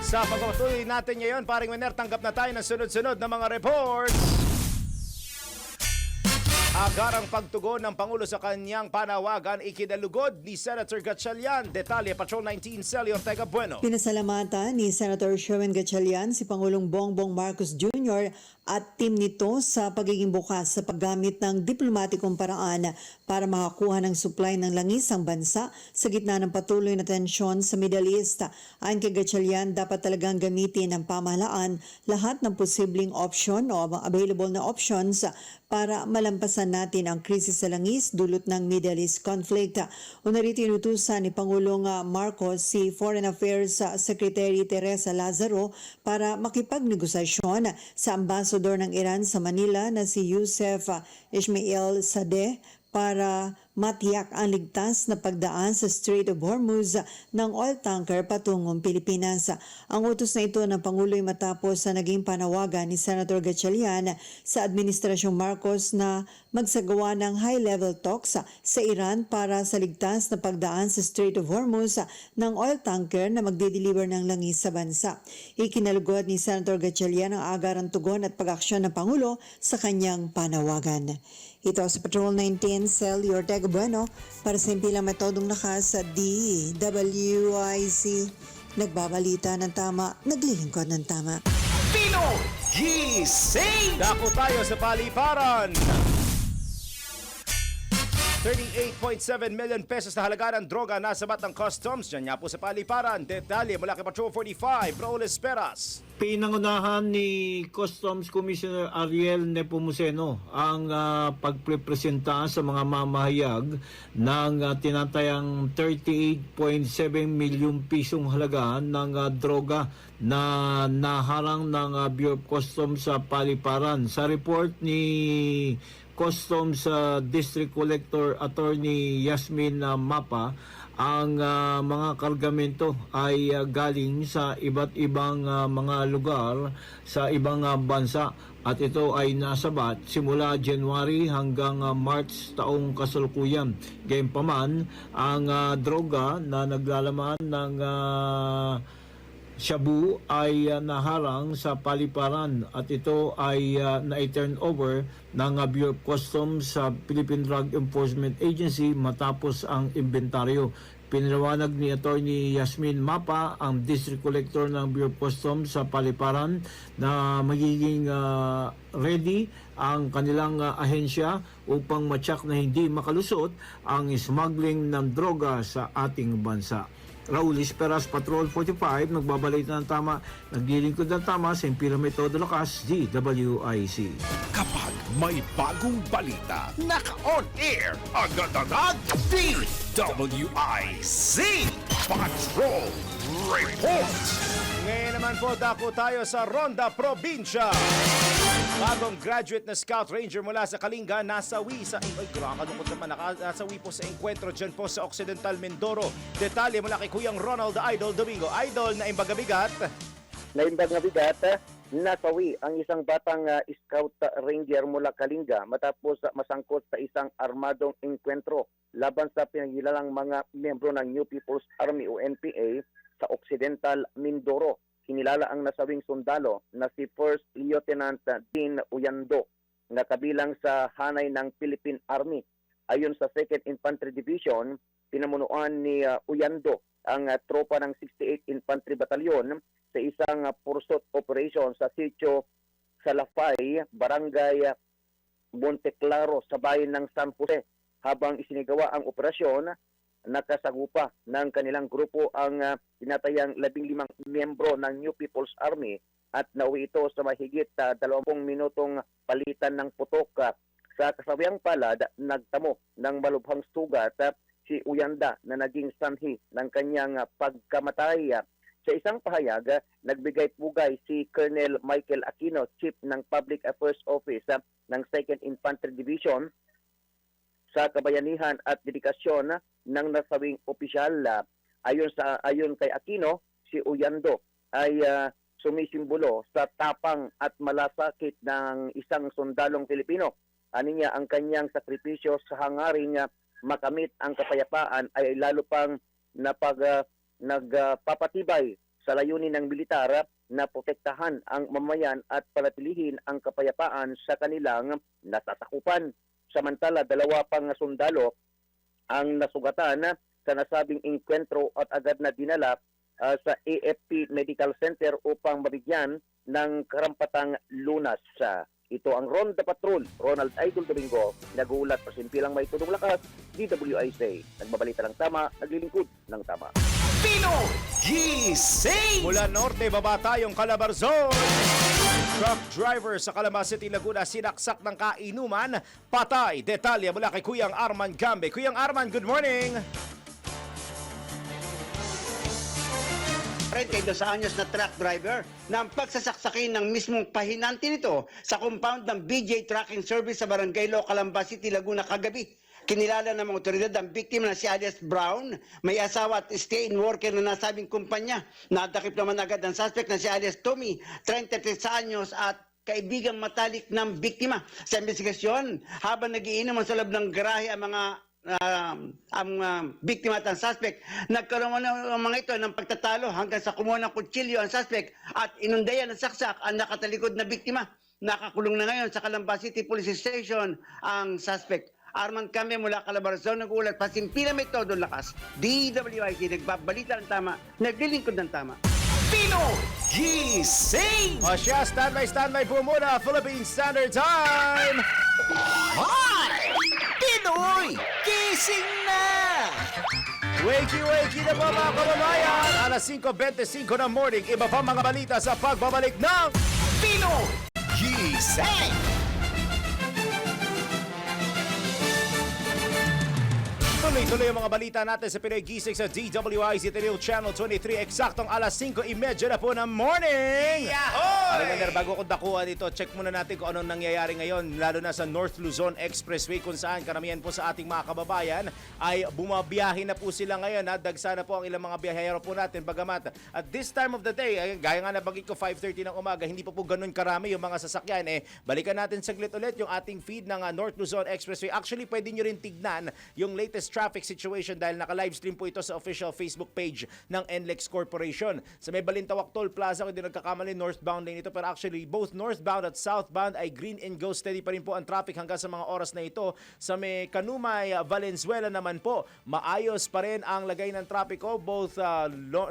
Sa pagpapatuloy natin ngayon, paring Wenner, tanggap na tayo ng sunod-sunod na mga reports. Agarang pagtugon ng Pangulo sa kanyang panawagan ikinalugod ni Senator Gatchalian. Detalye, Patrol 19, Celio Ortega Bueno.
Pinasalamatan ni Senator Sherwin Gatchalian si Pangulong Bongbong Marcos Jr. at team nito sa pagiging bukas sa paggamit ng diplomatikong paraan para makakuha ng supply ng langis ang bansa sa gitna ng patuloy na tensyon sa Middle East. Ayon kay Gatchalian, dapat talagang gamitin ng pamahalaan lahat ng posibleng option o available na options para malampasan natin ang krisis sa langis dulot ng Middle East conflict. Una rito inutusan ni Pangulong Marcos si Foreign Affairs Secretary Teresa Lazaro para makipagnegosasyon sa ambassador ng Iran sa Manila na si Youssef Ismail Sadeh para matiyak ang ligtas na pagdaan sa Strait of Hormuz ng oil tanker patungong Pilipinas. Ang utos na ito ng Pangulo ay matapos sa naging panawagan ni Senator Gatchalian sa Administrasyong Marcos na magsagawa ng high-level talks sa Iran para sa ligtas na pagdaan sa Strait of Hormuz ng oil tanker na magde-deliver ng langis sa bansa. Ikinalugod ni Senator Gatchalian ang agarang tugon at pag-aksyon ng Pangulo sa kanyang panawagan. Ito sa Patrol 19, Celio Ortega Bueno para sa impilang metodong lakas sa DWIZ. Nagbabalita ng tama, naglilingkod ng tama.
Pino Gising! Dako tayo sa paliparan. 38.7 million pesos na halaga ng droga na sabat ng customs. Diyan nga po sa paliparan. Detalye mula kay Patrol 45, Raul Esperas.
Pinangunahan ni Customs Commissioner Ariel Nepomuceno ang pagprepresenta sa mga mamahayag ng tinatayang 38.7 milyong pisong halaga ng droga na naharang ng Bureau of Customs sa paliparan. Sa report ni Customs District Collector Attorney Yasmin Mapa ang mga kargamento ay galing sa iba't ibang mga lugar sa ibang bansa at ito ay nasabat simula January hanggang March taong kasalukuyan. Gayunpaman, ang droga na naglalaman ng shabu ay naharang sa paliparan at ito ay na-turn over ng Bureau of Customs sa Philippine Drug Enforcement Agency matapos ang inventaryo. Pinaliwanag ni Attorney Yasmin Mapa, ang District Collector ng Bureau of Customs sa paliparan, na magiging ready ang kanilang ahensya upang matyak na hindi makalusot ang smuggling ng droga sa ating bansa. Raul Esperas, Patrol 45, nagbabalik ng tama, naglilingkod ng tama sa Impirame Todo Lakas, DWIC.
Kapag may bagong balita, naka-on-air, agad-agad, DWIC Patrol Report.
Ngayon naman po, dako tayo sa Ronda Probinsya. Bagong graduate na Scout Ranger mula sa Kalinga, nasawi sa... Ay, kalungkot naman, nasawi po sa enkwentro dyan po sa Occidental Mindoro. Detalye mula kay Kuyang Ronald Idol Domingo. Idol, na imbaga-bigat.
Nasawi ang isang batang Scout Ranger mula Kalinga matapos masangkot sa isang armadong enkwentro laban sa pinagilalang mga miyembro ng New People's Army o NPA sa Occidental Mindoro. Kinilala ang nasawing sundalo na si First Lieutenant Dean Uyando na kabilang sa hanay ng Philippine Army. Ayon sa 2nd Infantry Division, pinamunuan ni Uyando ang tropa ng 68th Infantry Battalion sa isang pursuit operation sa sitio Salafay, Barangay Monteclaro sa bayan ng San Jose. Habang isinigawa ang operasyon, nakasagupa ng kanilang grupo ang tinatayang 15 miyembro ng New People's Army at nauwi ito sa mahigit 20 minutong palitan ng putok. Sa kasabihang palad, nagtamo ng malubhang sugat si Uyanda na naging sanhi ng kanyang pagkamatay. Sa isang pahayag, nagbigay pugay si Colonel Michael Aquino, Chief ng Public Affairs Office ng 2nd Infantry Division, sa kabayanihan at dedikasyon ng nasawing opisyal. Ayon kay Aquino, si Uyando ay sumisimbolo sa tapang at malasakit ng isang sundalong Pilipino. Aniya ang kanyang sakripisyo sa hangaring makamit ang kapayapaan ay lalo pang nagpapatibay sa layunin ng militar na protektahan ang mamayan at panatilihin ang kapayapaan sa kanilang nasasakupan. Samantala, 2 pang sundalo ang nasugatan sa nasabing enkwentro at agad na dinala sa AFP Medical Center upang mabigyan ng karampatang lunas. Ito ang Ronda Patrol, Ronald Idol Domingo, nag-uulat pa simpilang may tudong lakas, DWIC. Nagbabalita ng tama, naglilingkod ng tama.
Pino Gising!
Mula norte, baba tayong Calabarzon. Truck driver sa Calamba City, Laguna, sinaksak ng kainuman, patay. Detalye mula kay Kuyang Arman Gambe. Kuyang Arman, good morning!
32 anyos na truck driver na ang pagsasaksakin ng mismong pahinanti nito sa compound ng BJ Trucking Service sa Barangay Lo, Calamba City, Laguna kagabi. Kinilala ng mga otoridad ang biktima na si Alias Brown, may asawa at stay-in worker na nasabing kumpanya. Nadakip naman agad ang suspect na si Alias Tommy, 33 anyos at kaibigang matalik ng biktima. Sa investigasyon, habang nagiinuman sa loob ng garahe ang biktima at ang suspect, nagkaroon ng mga ito ng pagtatalo hanggang sa kumuha ng kutsilyo ang suspect at inundayan ng saksak ang nakatalikod na biktima. Nakakulong na ngayon sa Calamba City Police Station ang suspect. Arman Kame mula Calabarzon, nag-uulat pa simpila may todo lakas. DWIC, nagbabalita ng tama, naglilingkod ng tama.
Pino Gising!
O siya, standby po muna, Philippine Standard Time!
Hi! Pinoy Gising na!
Wakey na po mga kababayan! Alas 5:25 ng morning, iba pa mga balita sa pagbabalik ng
Pino Gising!
Tuloy-tuloy ang mga balita natin sa Pinoy Gising sa DWIZ Radio Channel 23. Eksaktong alas 5:30 na po ng morning. Alam bago ko dakuhan ito, check muna natin kung anong nangyayari ngayon, lalo na sa North Luzon Expressway kung saan karamihan po sa ating mga kababayan ay bumabiyahe na po sila ngayon. Dagsa na po ang ilang mga biyahero po natin. Bagamat at this time of the day, gaya nga nabanggit ko 5:30 ng umaga, hindi pa po ganun karami yung mga sasakyan. Balikan natin saglit ulit yung ating feed ng North Luzon Expressway. Actually, pwede nyo rin tignan yung latest traffic situation dahil naka-livestream po ito sa official Facebook page ng NLEX Corporation. Sa may Balintawak Toll Plaza, kung di nagkakamali, northbound lane ito. Pero actually, both northbound at southbound ay green and go. Steady pa rin po ang traffic hanggang sa mga oras na ito. Sa may Kanumay, Valenzuela naman po, maayos pa rin ang lagay ng trapiko. Both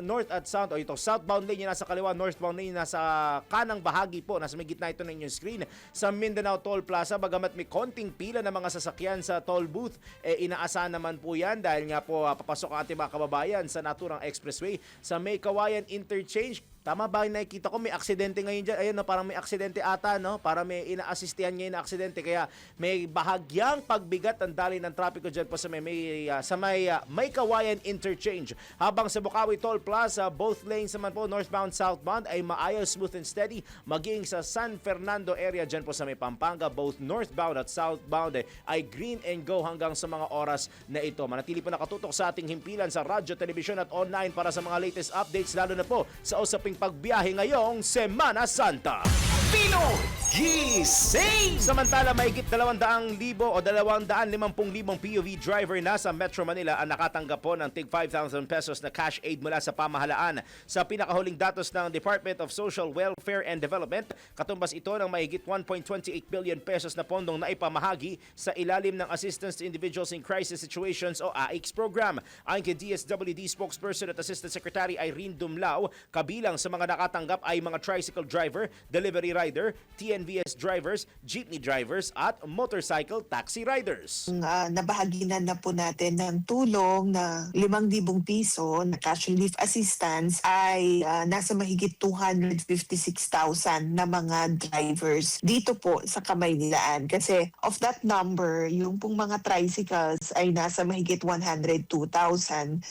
north at south. O ito, southbound lane yung nasa kaliwa, northbound lane yung nasa kanang bahagi po. Nasa may gitna ito ng inyong screen. Sa Mindanao Toll Plaza, bagamat may konting pila ng mga sasakyan sa toll booth, inaasahan naman po yan dahil nga po papasok ang ating mga kababayan sa naturang expressway. Sa May Kawayan Interchange, tama ba yung nakikita ko? May aksidente ngayon dyan. Ayun, no, parang may aksidente ata, no? Para may ina-assistihan ngayon na aksidente. Kaya may bahagyang pagbigat ang dali ng trapiko dyan po sa may Kawayan Interchange. Habang sa Bukawi Toll Plaza, both lanes naman po, northbound, southbound, ay maayos, smooth and steady. Maging sa San Fernando area dyan po sa may Pampanga, both northbound at southbound ay green and go hanggang sa mga oras na ito. Manatili po nakatutok sa ating himpilan sa radyo, telebisyon at online para sa mga latest updates, lalo na po sa usaping pagbiyahe ngayong Semana Santa. Pinoy Gising! Samantala, mahigit 200,000 o 250,000 POV driver na sa Metro Manila ang nakatanggap po ng tig 5,000 pesos na cash aid mula sa pamahalaan. Sa pinakahuling datos ng Department of Social Welfare and Development, katumbas ito ng mahigit 1.28 billion pesos na pondong naipamahagi sa ilalim ng Assistance to Individuals in Crisis Situations o AICS program. Ayon kay DSWD spokesperson at Assistant Secretary Irene Dumlao, kabilang sa mga nakatanggap ay mga tricycle driver, delivery rider, TNVS drivers, jeepney drivers at motorcycle taxi riders.
Nabahaginan na po natin ng tulong na 5,000 piso na cash relief assistance ay nasa mahigit 256,000 na mga drivers dito po sa Kamaynilaan. Kasi of that number, yung pong mga tricycles ay nasa mahigit 102,000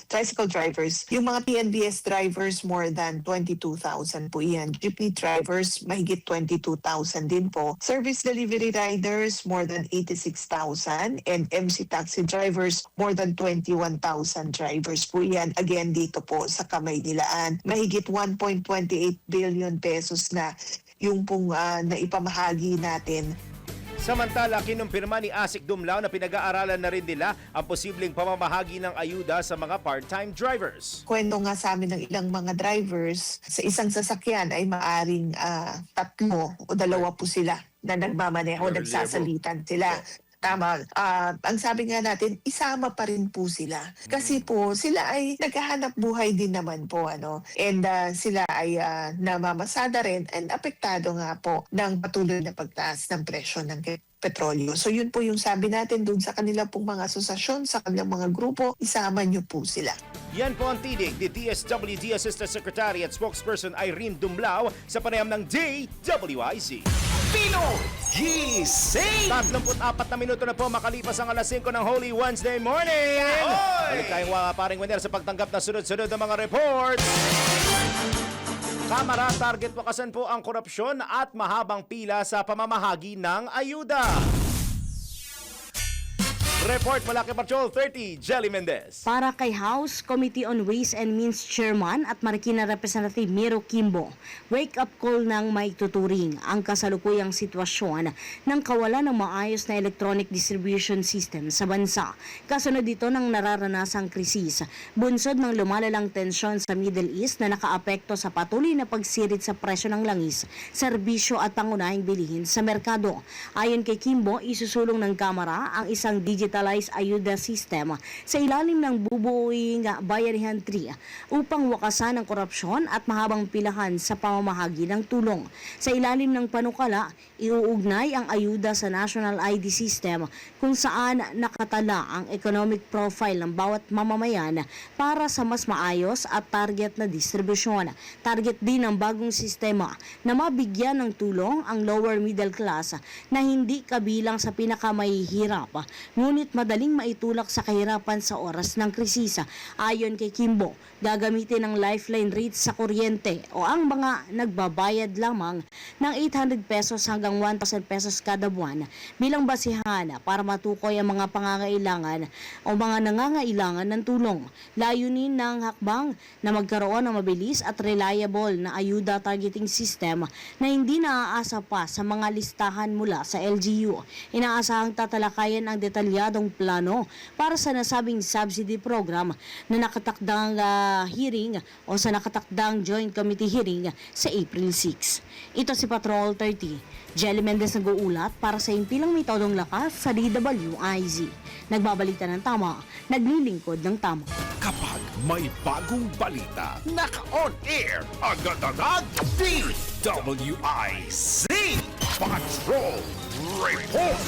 tricycle drivers. Yung mga TNVS drivers, more than 22,000 po yan. Jeepney drivers, mahigit 22,000 din po. Service delivery riders, more than 86,000. And MC taxi drivers, more than 21,000 drivers po yan. Again, dito po sa Kamaynilaan. Mahigit 1.28 billion pesos na yung pong naipamahagi natin.
Samantala, kinumpirma ni Asik Dumlao na pinag-aaralan na rin nila ang posibleng pamamahagi ng ayuda sa mga part-time drivers.
Kwento nga sa amin ng ilang mga drivers, sa isang sasakyan ay maaring 3 o 2 po sila na nagmamaneho, nagsasalitan sila. Tama. Ang sabi nga natin, isama pa rin po sila. Kasi po, sila ay naghahanap buhay din naman po. And sila ay namamasada rin and apektado nga po ng patuloy na pagtaas ng presyo ng petrolyo. So yun po yung sabi natin dun sa kanila pong mga asosasyon, sa kanilang mga grupo, isama nyo po sila.
Yan po ang tinig ni DSWD Assistant Secretary at Spokesperson Irene Dumlao sa panayam ng DWIZ. Pinoy Gising! 34 na minuto na po makalipas ang alas 5 ng Holy Wednesday morning. Balik tayong paring winner sa pagtanggap na sunod-sunod ng mga reports. Kamara, target wakasan po ang korupsyon at mahabang pila sa pamamahagi ng ayuda. Report mula kay Patrol 30, Jelly Mendez.
Para kay House Committee on Ways and Means Chairman at Marikina Representative Miro Kimbo, wake-up call ng may tuturing ang kasalukuyang sitwasyon ng kawalan ng maayos na electronic distribution system sa bansa. Kasunod dito ng nararanasang krisis, bunsod ng lumalalang tensyon sa Middle East na nakaapekto sa patuloy na pagsirit sa presyo ng langis, serbisyo at pangunahing bilihin sa merkado. Ayon kay Kimbo, isusulong ng Kamara ang isang digitalized ayuda system sa ilalim ng bubuoing Bayanihan 3 upang wakasan ang korupsyon at mahabang pilahan sa pamamahagi ng tulong. Sa ilalim ng panukala, iuugnay ang ayuda sa National ID System kung saan nakatala ang economic profile ng bawat mamamayan para sa mas maayos at target na distribusyon. Target din ng bagong sistema na mabigyan ng tulong ang lower middle class na hindi kabilang sa pinakamahihirap, ngunit madaling maitulak sa kahirapan sa oras ng krisisa. Ayon kay Kimbo, gagamitin ang lifeline rates sa kuryente o ang mga nagbabayad lamang ng 800 pesos hanggang 1,000 pesos kada buwan bilang basihan para matukoy ang mga pangangailangan o mga nangangailangan ng tulong. Layunin ng hakbang na magkaroon ng mabilis at reliable na ayuda targeting system na hindi naaasa pa sa mga listahan mula sa LGU. Inaasahang tatalakayan ang detalyadong plano para sa nasabing subsidy program na nakatakdang hearing o sa nakatakdang joint committee hearing sa April 6. Ito si Patrol 30. Jelly Mendez nag-uulat para sa impilang may todong lakas sa DWIZ. Nagbabalita ng tama, naglilingkod ng tama.
Kapag may bagong balita, naka-on air, agad-agad, DWIZ Patrol Report!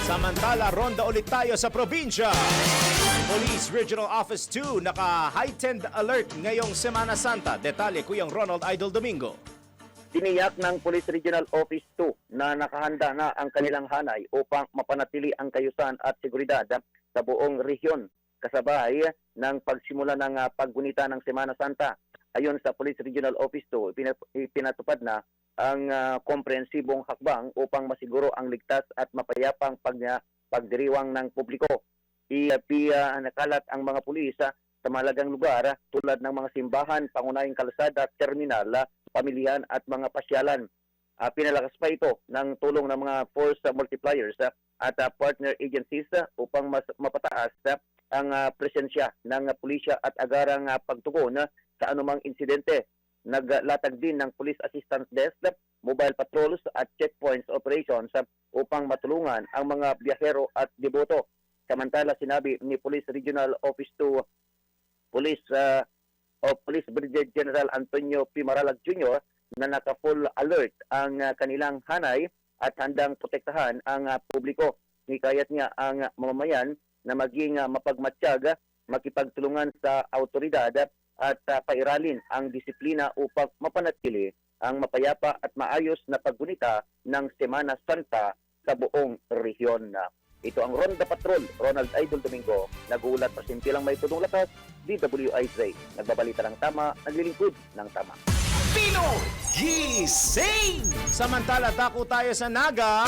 Samantala, ronda ulit tayo sa probinsya. Police Regional Office 2 naka-heightened alert ngayong Semana Santa. Detalye Kuyang Ronald Idol Domingo.
Tiniyak ng Police Regional Office 2 na nakahanda na ang kanilang hanay upang mapanatili ang kayusan at seguridad sa buong rehiyon kasabay ng pagsimula ng paggunita ng Semana Santa. Ayon sa Police Regional Office 2, pinatupad na ang komprehensibong hakbang upang masiguro ang ligtas at mapayapang pagdiriwang ng publiko. Nakalat ang mga pulis sa mahalagang lugar tulad ng mga simbahan, pangunahing kalsada, terminal, pamilihan at mga pasyalan. Pinalakas pa ito ng tulong ng mga force multipliers at partner agencies upang mas mapataas ang presensya ng pulisya at agarang pagtugon sa anumang insidente. Naglatag din ng Police Assistance Desk, mobile patrols at checkpoints operations upang matulungan ang mga biyahero at deboto. Samantala, sinabi ni Police Regional Office 2 Police Brigadier General Antonio P. Maralag Jr. na naka-full alert ang kanilang hanay at handang protektahan ang publiko. Hikayat niya ang mamamayan na maging mapagmatsyag, makipagtulungan sa autoridad at pairalin ang disiplina upang mapanatili ang mapayapa at maayos na paggunita ng Semana Santa sa buong rehiyon. Ito ang Ronda Patrol, Ronald Idol Domingo, nag-uulat pa simpilang may tudong lakas, DWIZ. Nagbabalita ng tama, naglilingkod ng tama.
Pino Gising!
Samantala, dako tayo sa Naga.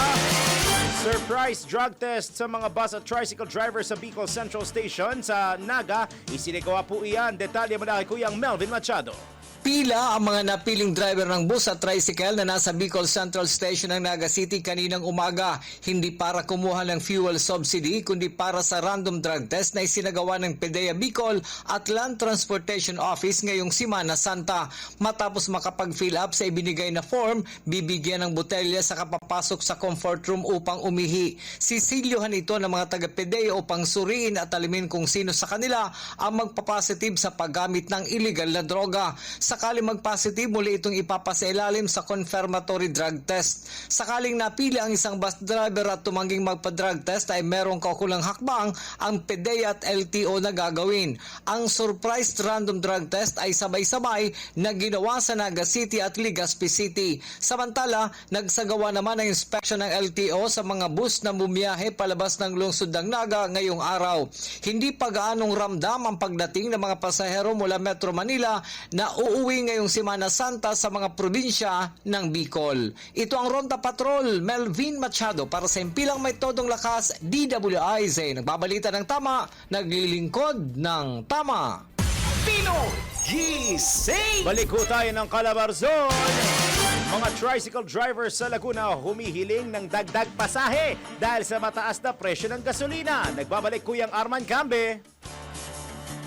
Surprise drug test sa mga bus at tricycle driver sa Bicol Central Station sa Naga. Isinagawa po iyan. Detalye mula kay Kuyang Melvin Machado.
Pila ang mga napiling driver ng bus at tricycle na nasa Bicol Central Station ng Naga City kaninang umaga. Hindi para kumuha ng fuel subsidy kundi para sa random drug test na isinagawa ng PDEA Bicol at Land Transportation Office ngayong Semana Santa. Matapos makapag-fill up sa ibinigay na form, bibigyan ng botelya sa kapapasok sa comfort room upang umihi. Sisilyohan ito ng mga taga-PDEA upang suriin at alimin kung sino sa kanila ang magpapositive sa paggamit ng illegal na droga. Sakali mag-positive, muli itong ipapasailalim sa confirmatory drug test. Sakaling napili ang isang bus driver at tumangging magpa-drug test ay merong kaukulang hakbang ang PDEA at LTO na gagawin. Ang surprise random drug test ay sabay-sabay na ginawa sa Naga City at Legazpi City. Samantala, nagsagawa naman ng inspection ng LTO sa mga bus na bumiyahe palabas ng lungsod ng Naga ngayong araw. Hindi pa gaanong ramdam ang pagdating ng mga pasahero mula Metro Manila na uuwi ngayong Semana Santa sa mga probinsya ng Bicol. Ito ang Ronda Patrol, Melvin Machado para sa impilang may todong lakas, DWIZ. Nagbabalita ng tama, naglilingkod ng tama.
Pino Gising!
Balik ho tayo ng Calabarzon. Mga tricycle drivers sa Laguna humihiling ng dagdag pasahe dahil sa mataas na presyo ng gasolina. Nagbabalik Kuyang Arman Cambe.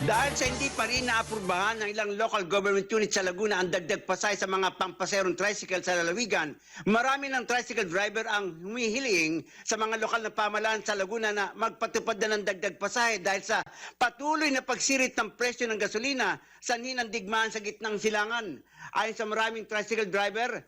Dahil sa hindi pa rin naaprubahan ng ilang local government units sa Laguna ang dagdag pasay sa mga pampaserong tricycle sa lalawigan, marami ng tricycle driver ang humihiling sa mga lokal na pamahalaan sa Laguna na magpatupad na ng dagdag pasay dahil sa patuloy na pagsirit ng presyo ng gasolina sa ninang digmaan sa gitnang silangan. Ayon sa maraming tricycle driver,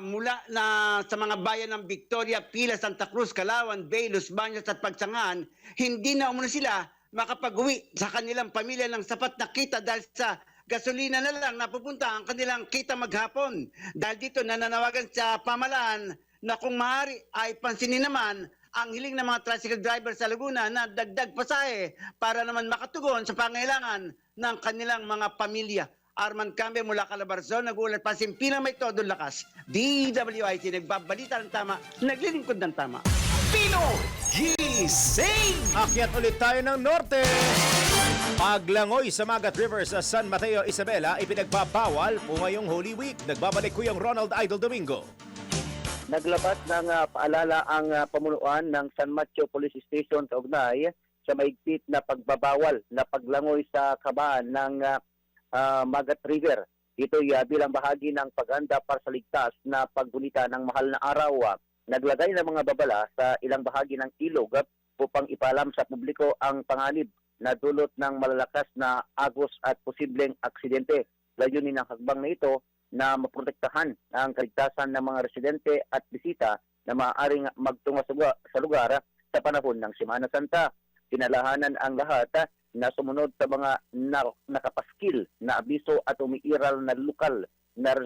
mula na sa mga bayan ng Victoria, Pila, Santa Cruz, Calauan, Bay, Los Baños at Pagsangan, hindi na umano sila makapag-uwi sa kanilang pamilya ng sapat na kita dahil sa gasolina na lang napupunta ang kanilang kita maghapon. Dahil dito nananawagan sa pamahalaan na kung maaari ay pansinin naman ang hiling ng mga tricycle driver sa Laguna na dagdag pasahe para naman makatugon sa pangailangan ng kanilang mga pamilya. Arman Cambe mula Calabarzon, nag-uulat pa simpilang may todo lakas. DWIC, nagbabalita ng tama, naglilingkod ng tama.
Pino Gising!
Akyat ulit tayo ng norte. Paglangoy sa Magat River sa San Mateo, Isabela, ipinagbabawal po ngayong Holy Week. Nagbabalik Kuyang Ronald Idol Domingo.
Naglabas ng paalala ang pamunuan ng San Mateo Police Station sa Ugnay sa maigpit na pagbabawal na paglangoy sa kabaan ng Magat River. Ito'y bilang bahagi ng paghanda para sa ligtas na paggunita ng mahal na araw. Naglagay ng mga babala sa ilang bahagi ng ilog upang ipalam sa publiko ang panganib na dulot ng malalakas na agos at posibleng aksidente. Layunin ng hakbang na ito na maprotektahan ang kaligtasan ng mga residente at bisita na maaaring magtungo sa lugar sa panahon ng Semana Santa. Pinalahanan ang lahat na sumunod sa mga nakapaskil na abiso at umiiral na lokal na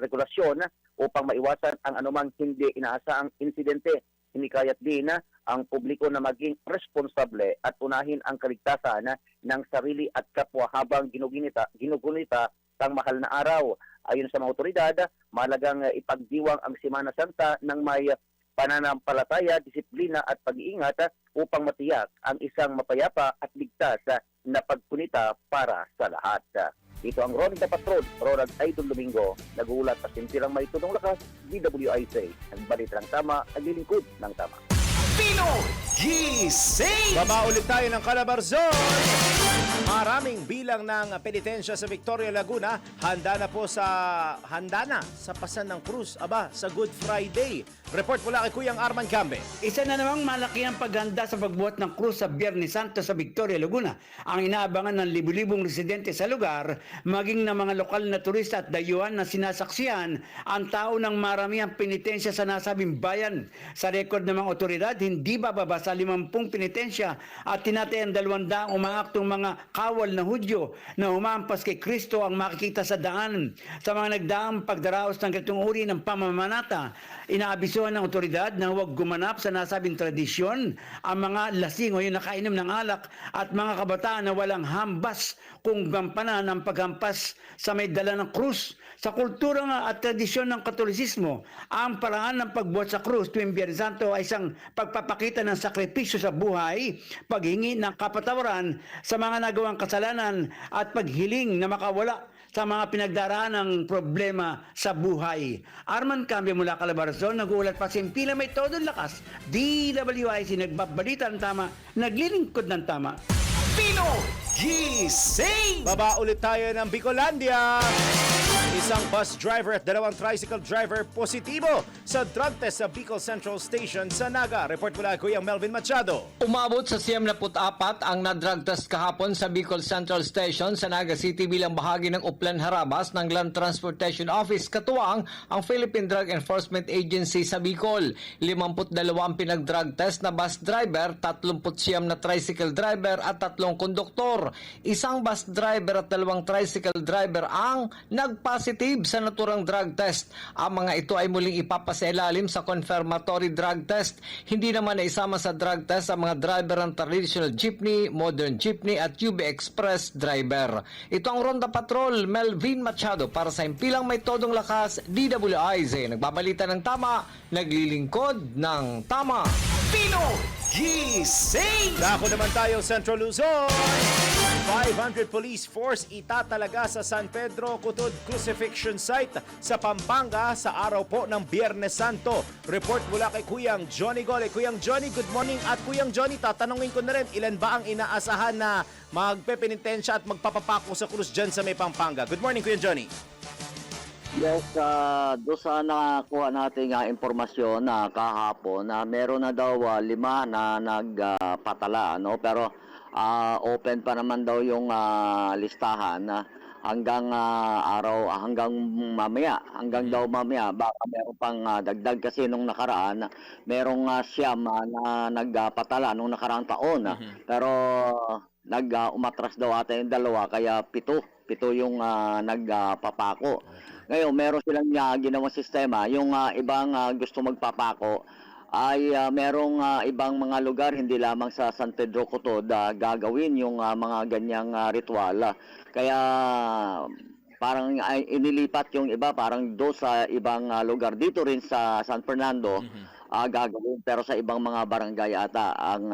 regulasyon upang maiwasan ang anumang hindi inaasahang insidente. Hinikayat din ang publiko na maging responsable at unahin ang kaligtasan ng sarili at kapwa habang ginugunita ang mahal na araw. Ayon sa mga otoridad, mahalagang ipagdiwang ang Semana Santa ng may pananampalataya, disiplina at pag-iingat upang matiyak ang isang mapayapa at ligtas na pagkunita para sa lahat. Ito ang Ronald the Patrol, Ronald Idol Domingo, nag-uulat sa simpilang may tunong lakas, DWIC, nagbalita ng tama, naglilingkod ng tama.
Pino Gising!
Baba ulit tayo ng Calabarzon. Maraming bilang ng penitensya sa Victoria, Laguna handa na sa Pasan ng Cruz, sa Good Friday. Report mula kay Kuyang Arman Cambe.
Isa na namang malaki ang paghanda sa pagbuhat ng krus sa Biyernes Santo sa Victoria, Laguna. Ang inaabangan ng libu-libong residente sa lugar, maging ng mga lokal na turista at dayuhan na sinasaksiyan ang tao ng maramihang penitensya sa nasabing bayan. Sa rekord ng mga otoridad, hindi bababa sa 50 penitensya at tinatayang 200 umaaktong mga kawal na Hudyo na humampas kay Kristo ang makikita sa daan. Sa mga nagdaang pagdaraos ng ganitong uri ng pamamanata, inaabisuhan ng otoridad na huwag gumanap sa nasabing tradisyon ang mga lasing o yung nakainom ng alak at mga kabataan na walang hambas kung gampanan ang paghampas sa may dala ng krus. Sa kultura at tradisyon ng Katolisismo, ang paraan ng pagbuhat sa krus tuwing Biyernes Santo ay isang pagpapakita ng sakripisyo sa buhay, paghingi ng kapatawaran sa mga nagawang kasalanan at paghiling na makawala sa mga pinagdaraan ng problema sa buhay. Arman Cambe mula Calabarzon, nag-uulat pa simpila may todo lakas. DWIC, nagbabalita ng tama, naglilingkod ng tama.
Pino Gising!
Baba ulit tayo ng Bicolandia. Isang bus driver at 2 tricycle driver positibo sa drug test sa Bicol Central Station sa Naga. Report mula Kuyang Melvin Machado.
Umabot sa 74 ang na-drug test kahapon sa Bicol Central Station sa Naga City bilang bahagi ng Uplan Harabas ng Land Transportation Office katuwang ang Philippine Drug Enforcement Agency sa Bicol. 52 ang pinag-drug test na bus driver, 39 na tricycle driver at 3 konduktor. Isang bus driver at 2 tricycle driver ang nagpositive sa naturang drug test. Ang mga ito ay muling ipapasailalim sa confirmatory drug test. Hindi naman na isama sa drug test ang mga driver ng traditional jeepney, modern jeepney at UB Express driver. Ito ang Ronda Patrol, Melvin Machado para sa impilang may todong lakas, DWIZ. Nagbabalita ng tama, naglilingkod ng tama.
Pino Gising!
Dako naman tayo Central Luzon. 500 police force itatalaga sa San Pedro Cutod Crucifixion Site sa Pampanga sa araw po ng Biyernes Santo. Report mula kay Kuyang Johnny Gole. Kuyang Johnny, good morning. At Kuyang Johnny, tatanungin ko na rin, ilan ba ang inaasahan na magpepenitensya at magpapapako sa krus dyan sa may Pampanga? Good morning, Kuyang Johnny.
Yes, doon sa nakakuha natin impormasyon na kahapon na meron na daw 5 na nagpatala, no? Pero open pa naman daw yung listahan hanggang mamaya baka meron pang dagdag kasi nung nakaraan merong siyam na nagpatala nung nakaraang taon pero umatras daw ata yung dalawa kaya pito yung nagpapako. Ngayon meron silang ginawang sistema yung ibang gusto magpapako ay merong ibang mga lugar, hindi lamang sa San Pedro Cotod, gagawin yung mga ganyang ritual. Kaya parang inilipat yung iba, parang do sa ibang lugar. Dito rin sa San Fernando, gagawin. Pero sa ibang mga barangay ata, ang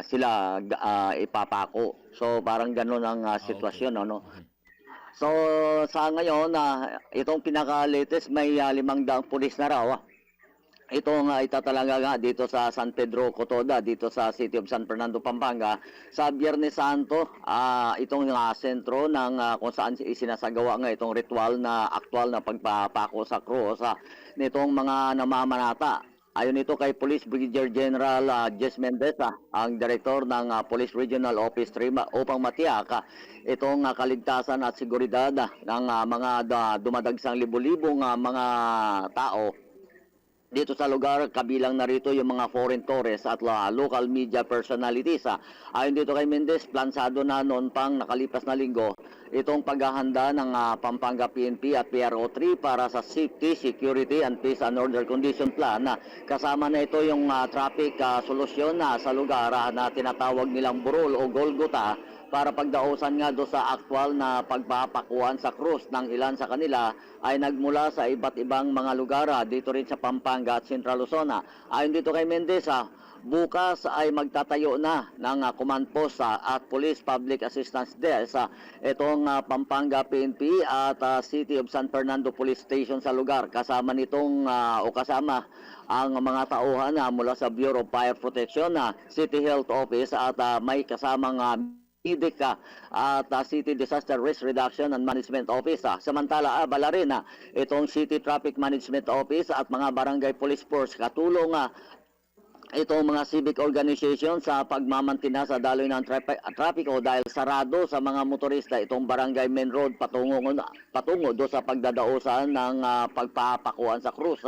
sila ipapako. So parang ganun ang sitwasyon. Ano? So sa ngayon, itong pinaka-latest, may 500 pulis na raw. Ito nga itatalaga nga dito sa San Pedro Cotoda, dito sa City of San Fernando, Pampanga. Sa Biyernes Santo, itong sentro ng kung saan isinasagawa nga itong ritual na aktual na pagpapako sa krus nitong mga namamanata. Ayon ito kay Police Brigadier General Jess Mendez, ang Director ng Police Regional Office 3 upang matiyak itong kaligtasan at seguridad ng mga dumadagsang libo-libong mga tao dito sa lugar. Kabilang narito yung mga foreign tourists at local media personalities. Ayon dito kay Mendez, plansado na noon pang nakalipas na linggo itong paghahanda ng Pampanga PNP at PRO3 para sa Safety, Security and Peace and Order Condition Plan. Kasama na ito yung traffic solusyon sa lugar na tinatawag nilang Burol o Golgota para pagdausan nga do sa aktual na pagpapakuan sa krus ng ilan sa kanila ay nagmula sa iba't ibang mga lugar dito rin sa Pampanga at Central Luzon. Ayon dito kay Mendez, bukas ay magtatayo na ng command post at Police Public Assistance Desk itong Pampanga PNP at City of San Fernando Police Station sa lugar. Kasama nitong kasama ang mga tauhan mula sa Bureau of Fire Protection, City Health Office at may kasamang IDIC at City Disaster Risk Reduction and Management Office. Samantala, abala rin itong City Traffic Management Office at mga Barangay Police Force katulong itong mga civic organization sa pagmamantina sa daloy ng trapiko dahil sarado sa mga motorista itong Barangay Main Road patungo do sa pagdadausan ng pagpapakuan sa krus.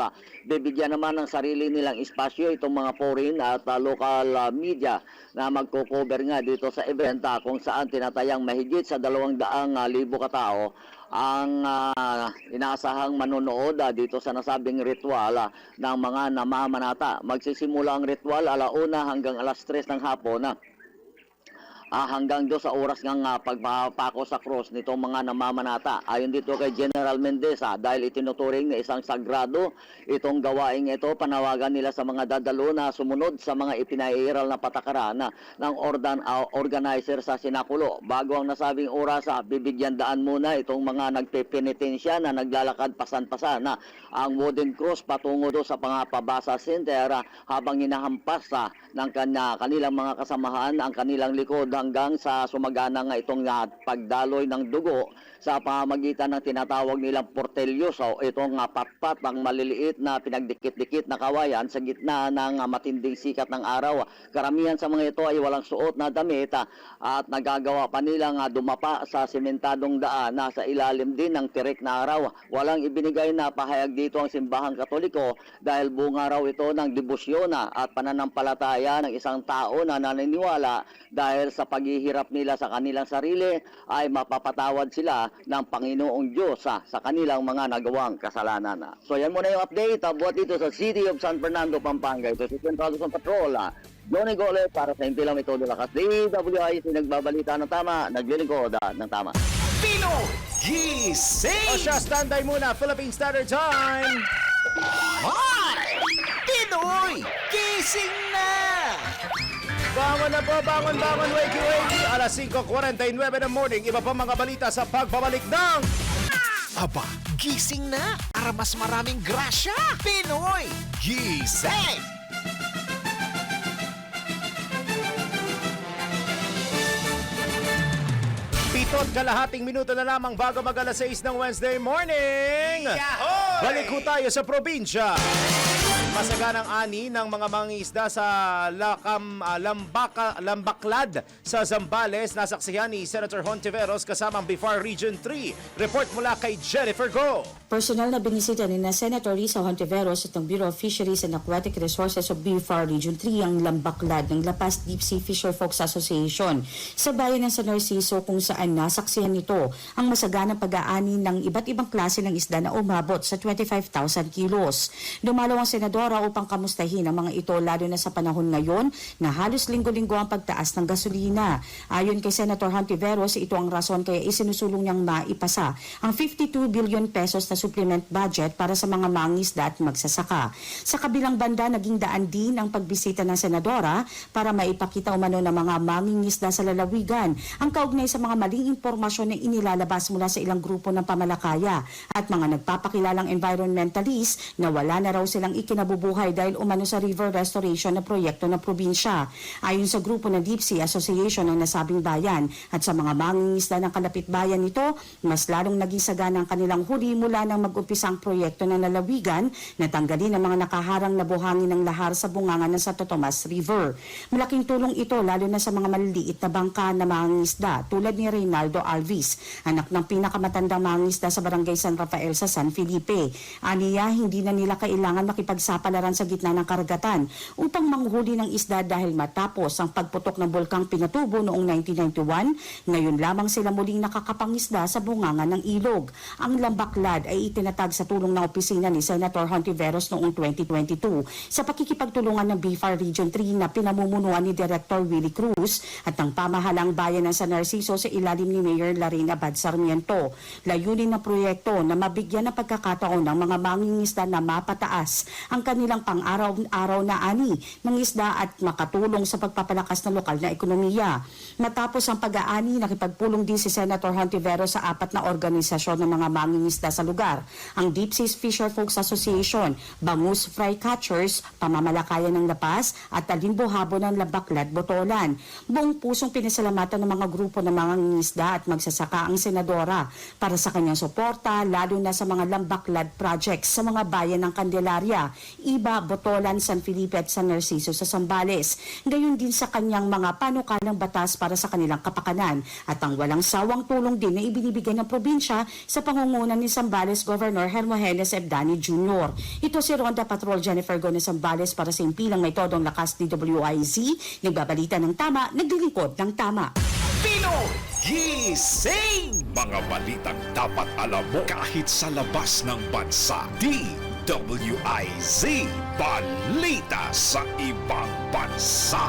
Bibigyan naman ng sarili nilang espasyo itong mga foreign at local media na magko-cover nga dito sa event kung saan tinatayang mahigit sa 200,000 katao ang inaasahang manonood dito sa nasabing ritual ng mga namamanata. Magsisimula ang ritual 1:00 hanggang 3:00 ng hapon hanggang do sa oras ng pagpapako sa cross nitong mga namamanata. Ayon dito kay General Mendez, dahil itinuturing na isang sagrado itong gawaing ito, panawagan nila sa mga dadalo na sumunod sa mga ipinairal na patakaran ng organizer sa Sinakulo. Bago ang nasabing oras, bibigyan daan muna itong mga nagpepenitensya na naglalakad pasan-pasan ang wooden cross patungo do sa Pangapabasa Center habang hinahampas ng kanilang mga kasamahan ang kanilang likod hanggang sa sumagana nga itong pagdaloy ng dugo sa pamamagitan ng tinatawag nilang portelyo. So itong patpat ng maliliit na pinagdikit-dikit na kawayan sa gitna ng matinding sikat ng araw. Karamihan sa mga ito ay walang suot na damit at nagagawa pa nilang dumapa sa sementadong daan na sa ilalim din ng tirik na araw. Walang ibinigay na pahayag dito ang simbahang Katoliko dahil bunga raw ito ng debosyon at pananampalataya ng isang tao na naniniwala dahil sa paghihirap nila sa kanilang sarili ay mapapatawad sila ng Panginoong Diyos sa kanilang mga nagawang kasalanan. So yan muna yung update buhat dito sa City of San Fernando, Pampanga. Ito si Central Luzon Patrol, Johnny Gole para sa Intilang Metodo Lakas. DWI, nagbabalita ng tama, naglilingkod ng tama.
Pinoy Gising!
O siya, standby muna, Philippine Standard Time!
Hoy! Pinoy Gising na!
Bangon na po, bangon, wakey, wakey. Alas 5:49 ng morning, iba pa mga balita sa pagbabalik ng...
Aba, gising na para mas maraming grasya. Pinoy Gising!
Pito't kalahating minuto na lamang bago mag alas 6 ng Wednesday morning. Balik ho tayo sa probinsya. Masaganang ani ng mga mangingisda sa Lambaklad sa Zambales nasaksihan ni Senator Hontiveros kasamang BIFAR Region 3. Report mula kay Jennifer Go.
Personal na binisita ni na Senator Risa Hontiveros at ng Bureau of Fisheries and Aquatic Resources of BIFAR Region 3 ang Lambaklad ng La Paz Deep Sea Fisher Folks Association sa bayan ng San Narciso kung saan nasaksihan nito ang masaganang pag-aani ng iba't ibang klase ng isda na umabot sa 25,000 kilos. Dumalaw ang senadora upang kamustahin ang mga ito lalo na sa panahon ngayon na halos linggo-linggo ang pagtaas ng gasolina. Ayon kay Senator Hontiveros, ito ang rason kaya isinusulong niyang maipasa ang 52 billion pesos na supplement budget para sa mga mangingisda at magsasaka. Sa kabilang banda, naging daan din ang pagbisita ng senadora para maipakita umano ng mga mangingisda sa lalawigan ang kaugnay sa mga maling impormasyon na inilalabas mula sa ilang grupo ng pamalakaya at mga nagpapakilalang environmentalist na wala na raw silang ikinabubuhay dahil umano sa river restoration na proyekto ng probinsya. Ayon sa grupo ng Deep Sea Association ng nasabing bayan at sa mga mangingisda ng kalapit bayan nito, mas lalong naging sagana ang kanilang huli mula nang mag-umpisa ang proyekto ng lalawigan na tanggalin ang mga nakaharang na buhangin ng lahar sa bungangan ng Santo Tomas River. Malaking tulong ito lalo na sa mga maliliit na bangka na mangingisda tulad ni Reynaldo Alvis, anak ng pinakamatandang mangingisda sa Barangay San Rafael sa San Felipe. Aniya, hindi na nila kailangan makipagsapalaran sa gitna ng karagatan upang manghuli ng isda dahil matapos ang pagputok ng bulkang Pinatubo noong 1991, ngayon lamang sila muling nakakapangisda sa bungangan ng ilog. Ang Lambaklad ay itinatag sa tulong ng opisina ni Senator Hontiveros noong 2022 sa pakikipagtulungan ng BIFAR Region 3 na pinamumunuan ni Director Willie Cruz at ng pamahalang bayan ng San Narciso sa ilalim ni Mayor Larina Bad Sarmiento. Layunin ng proyekto na mabigyan ng pagkakataon ng mga mangingisda na mapataas ang kanilang pang-araw-araw na ani ng isda at makatulong sa pagpapalakas ng lokal na ekonomiya. Matapos ang pag-aani, nakipagpulong din si Senator Hontiveros sa 4 na organisasyon ng mga mangingisda sa lugar, ang Deep Sea Fisher Folks Association, Bangus Fry Catchers, Pamamalakayan ng La Paz at Talimbo Habo ng Lambaklad, Botolan. Buong pusong pinasalamatan ng mga grupo ng mga mangingisda at magsasaka ang senadora para sa kanyang suporta lalo na sa mga Lambaklad projects sa mga bayan ng Candelaria, Iba, Botolan, San Felipe at San Narciso sa Zambales. Gayon din sa kanyang mga panukalang batas para sa kanilang kapakanan at ang walang sawang tulong din na ibinibigay ng probinsya sa pangungunan ni Zambales Governor Hermogenes Ebdani Jr. Ito si Ronda Patrol Jennifer Go ng Zambales para sa impilang may todong lakas DWIZ, nagbabalita ng tama, naglilingkod ng tama.
Pinoy Gising! Mga balitang dapat alam mo kahit sa labas ng bansa. DWIZ, balita sa ibang bansa.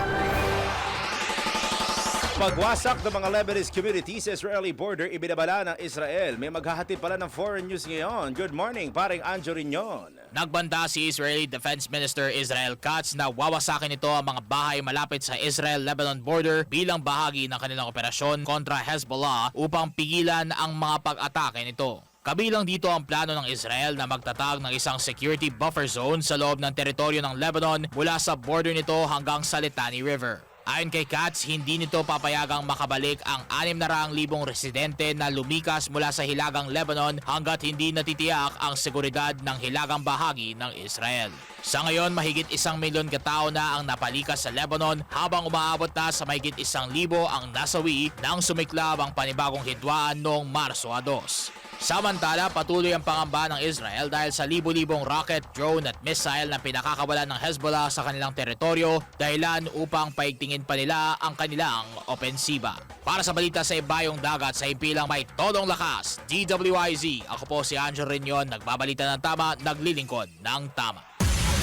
Pagwasak ng mga Lebanese community sa Israeli border, ibinabala ng Israel. May maghahatid pala ng foreign news ngayon. Good morning, paring Anjo Riñon.
Nagbanta si Israeli Defense Minister Israel Katz na wawasakin ito ang mga bahay malapit sa Israel-Lebanon border bilang bahagi ng kanilang operasyon kontra Hezbollah upang pigilan ang mga pag-atake nito. Kabilang dito ang plano ng Israel na magtatag ng isang security buffer zone sa loob ng teritoryo ng Lebanon mula sa border nito hanggang sa Litani River. Ayon kay Katz, hindi nito papayagang makabalik ang 600,000 residente na lumikas mula sa hilagang Lebanon hanggat hindi natitiyak ang seguridad ng hilagang bahagi ng Israel. Sa ngayon, mahigit 1 milyon katao na ang napalikas sa Lebanon habang umaabot na sa mahigit 1,000 ang nasawi nang sumiklab ang panibagong hidwaan noong Marso 2. Samantala, patuloy ang pangamba ng Israel dahil sa libo-libong rocket, drone at missile na pinakakawalan ng Hezbollah sa kanilang teritoryo dahilan upang paigtingin pa nila ang kanilang opensiba. Para sa balita sa ibayong dagat sa impilang may todong lakas, DWIZ, ako po si Anjo Riñon, nagbabalita ng tama, naglilingkod ng tama.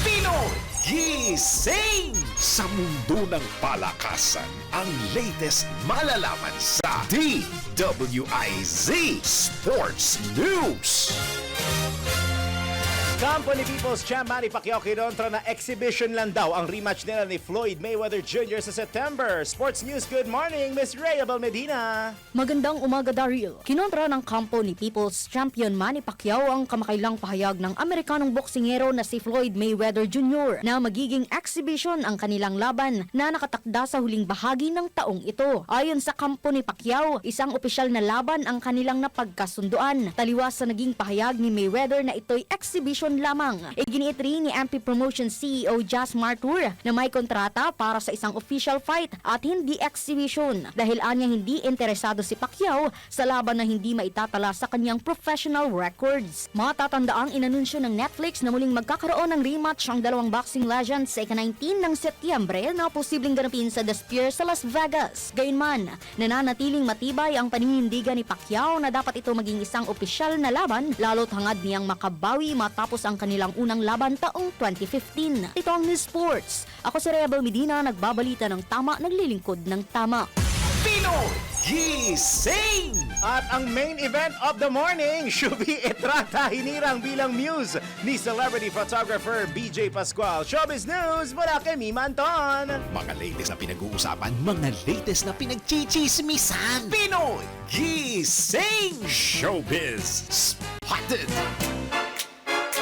Pinoy Gising! Sa mundo ng palakasan, ang latest malalaman sa DWIZ Sports News.
Kampo ni People's Champ Manny Pacquiao kinontra na exhibition lang daw ang rematch nila ni Floyd Mayweather Jr. sa September. Sports News, good morning, Miss Rhea Balmedina.
Magandang umaga, Daryl. Kinontra ng kampo ni People's Champion Manny Pacquiao ang kamakailang pahayag ng Amerikanong boksingero na si Floyd Mayweather Jr. na magiging exhibition ang kanilang laban na nakatakda sa huling bahagi ng taong ito. Ayon sa kampo ni Pacquiao, isang opisyal na laban ang kanilang napagkasunduan. Taliwas sa naging pahayag ni Mayweather na ito'y exhibition milyon lamang. Iginiit rin ni MP Promotion CEO Jas Martur na may kontrata para sa isang official fight at hindi exhibition dahil anya hindi interesado si Pacquiao sa laban na hindi maitatala sa kanyang professional records. Matatandaang inanunsyo ng Netflix na muling magkakaroon ng rematch ang dalawang boxing legends sa ika-19 ng Setyembre na posibleng ganapin sa The Sphere sa Las Vegas. Gayunman, nananatiling matibay ang paninindigan ni Pacquiao na dapat ito maging isang opisyal na laban lalo't hangad niyang makabawi matapos ang kanilang unang laban taong 2015. Ito ang News Sports. Ako si Rebel Medina, nagbabalita ng tama, naglilingkod ng tama.
Pinoy Gising!
At ang main event of the morning, Shubi Etrata hinirang bilang muse ni celebrity photographer BJ Pascual. Showbiz News mula kay Mima Anton.
Mga latest na pinag-uusapan, mga latest na pinagchichismisan. Pinoy Gising! Showbiz Spotted!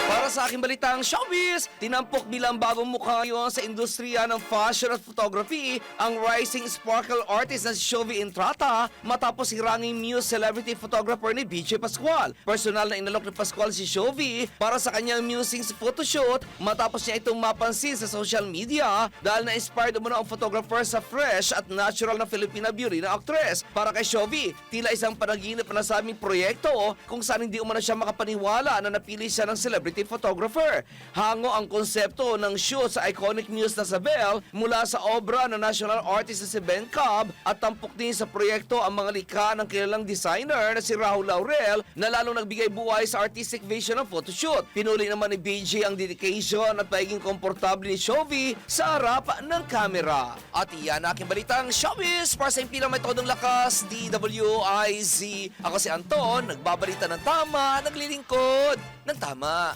Para sa aking balitang showbiz, tinampok bilang bagong mukha ngayon sa industriya ng fashion at photography ang rising sparkle artist na si Shubi Entrata matapos hirangin muse celebrity photographer ni BJ Pascual. Personal na inalok ni Pascual si Shubi para sa kanyang musings photoshoot matapos niya itong mapansin sa social media dahil na-inspired umano ang photographer sa fresh at natural na Filipina beauty na actress. Para kay Shubi, tila isang panaginip na nasabing proyekto kung saan hindi umano siya makapaniwala na napili siya ng celebrity photographer. Hango ang konsepto ng shoot sa iconic muse na sa Belle mula sa obra ng national artist na si Ben Cobb at tampok din sa proyekto ang mga likha ng kilalang designer na si Rahul Laurel na lalong nagbigay buhay sa artistic vision ng photoshoot. Pinuli naman ni BJ ang dedication at pagiging komportable ni Shubi sa harap ng kamera. At iyan aking balitang showbiz para sa impilang may todong lakas, DWIZ. Ako si Anton, nagbabalita ng tama, naglilingkod ng tama.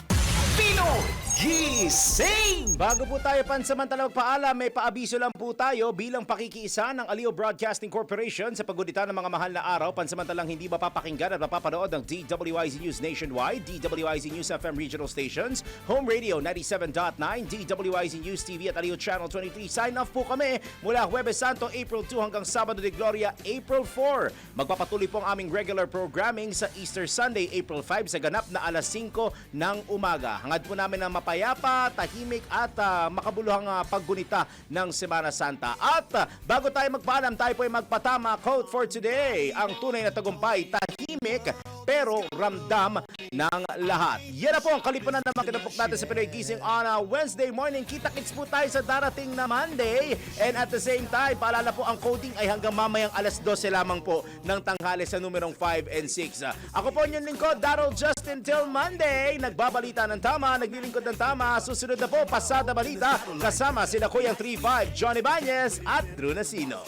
Pinoy Gising!
Bago po tayo pansamantala magpaalam, may paabiso lang po tayo bilang pakikiisa ng Alio Broadcasting Corporation sa paguditan ng mga mahal na araw. Pansamantalang hindi mapapakinggan at mapapanood ng DWIZ News Nationwide, DWIZ News FM Regional Stations, Home Radio 97.9, DWIZ News TV at Alio Channel 23. Sign off po kami mula Huwebes Santo, April 2 hanggang Sabado de Gloria, April 4. Magpapatuloy po ang aming regular programming sa Easter Sunday, April 5 sa ganap na alas 5 ng umaga. Hangad po namin ang mapayapa, tahimik at makabuluhang paggunita ng Semana Santa. At bago tayo magpaalam, tayo po ay magpatama. Quote for today, ang tunay na tagumpay, tahimik pero ramdam ng lahat. Yan na po ang kalipunan na makinapok natin sa Pinoy Gising on a Wednesday morning. Kita-kits po tayo sa darating na Monday. And at the same time, paalala po ang coding ay hanggang mamayang alas 12 lamang po ng tanghali sa numerong 5 and 6. Ako po inyong lingkod, Darryl Justin, till Monday. Nagbabalita ng tama, naglilingkod ng tama. Susunod na po, Pasada Balita. Kasama sila Kuyang 3-5, Johnny Bañez at Drew Nasino.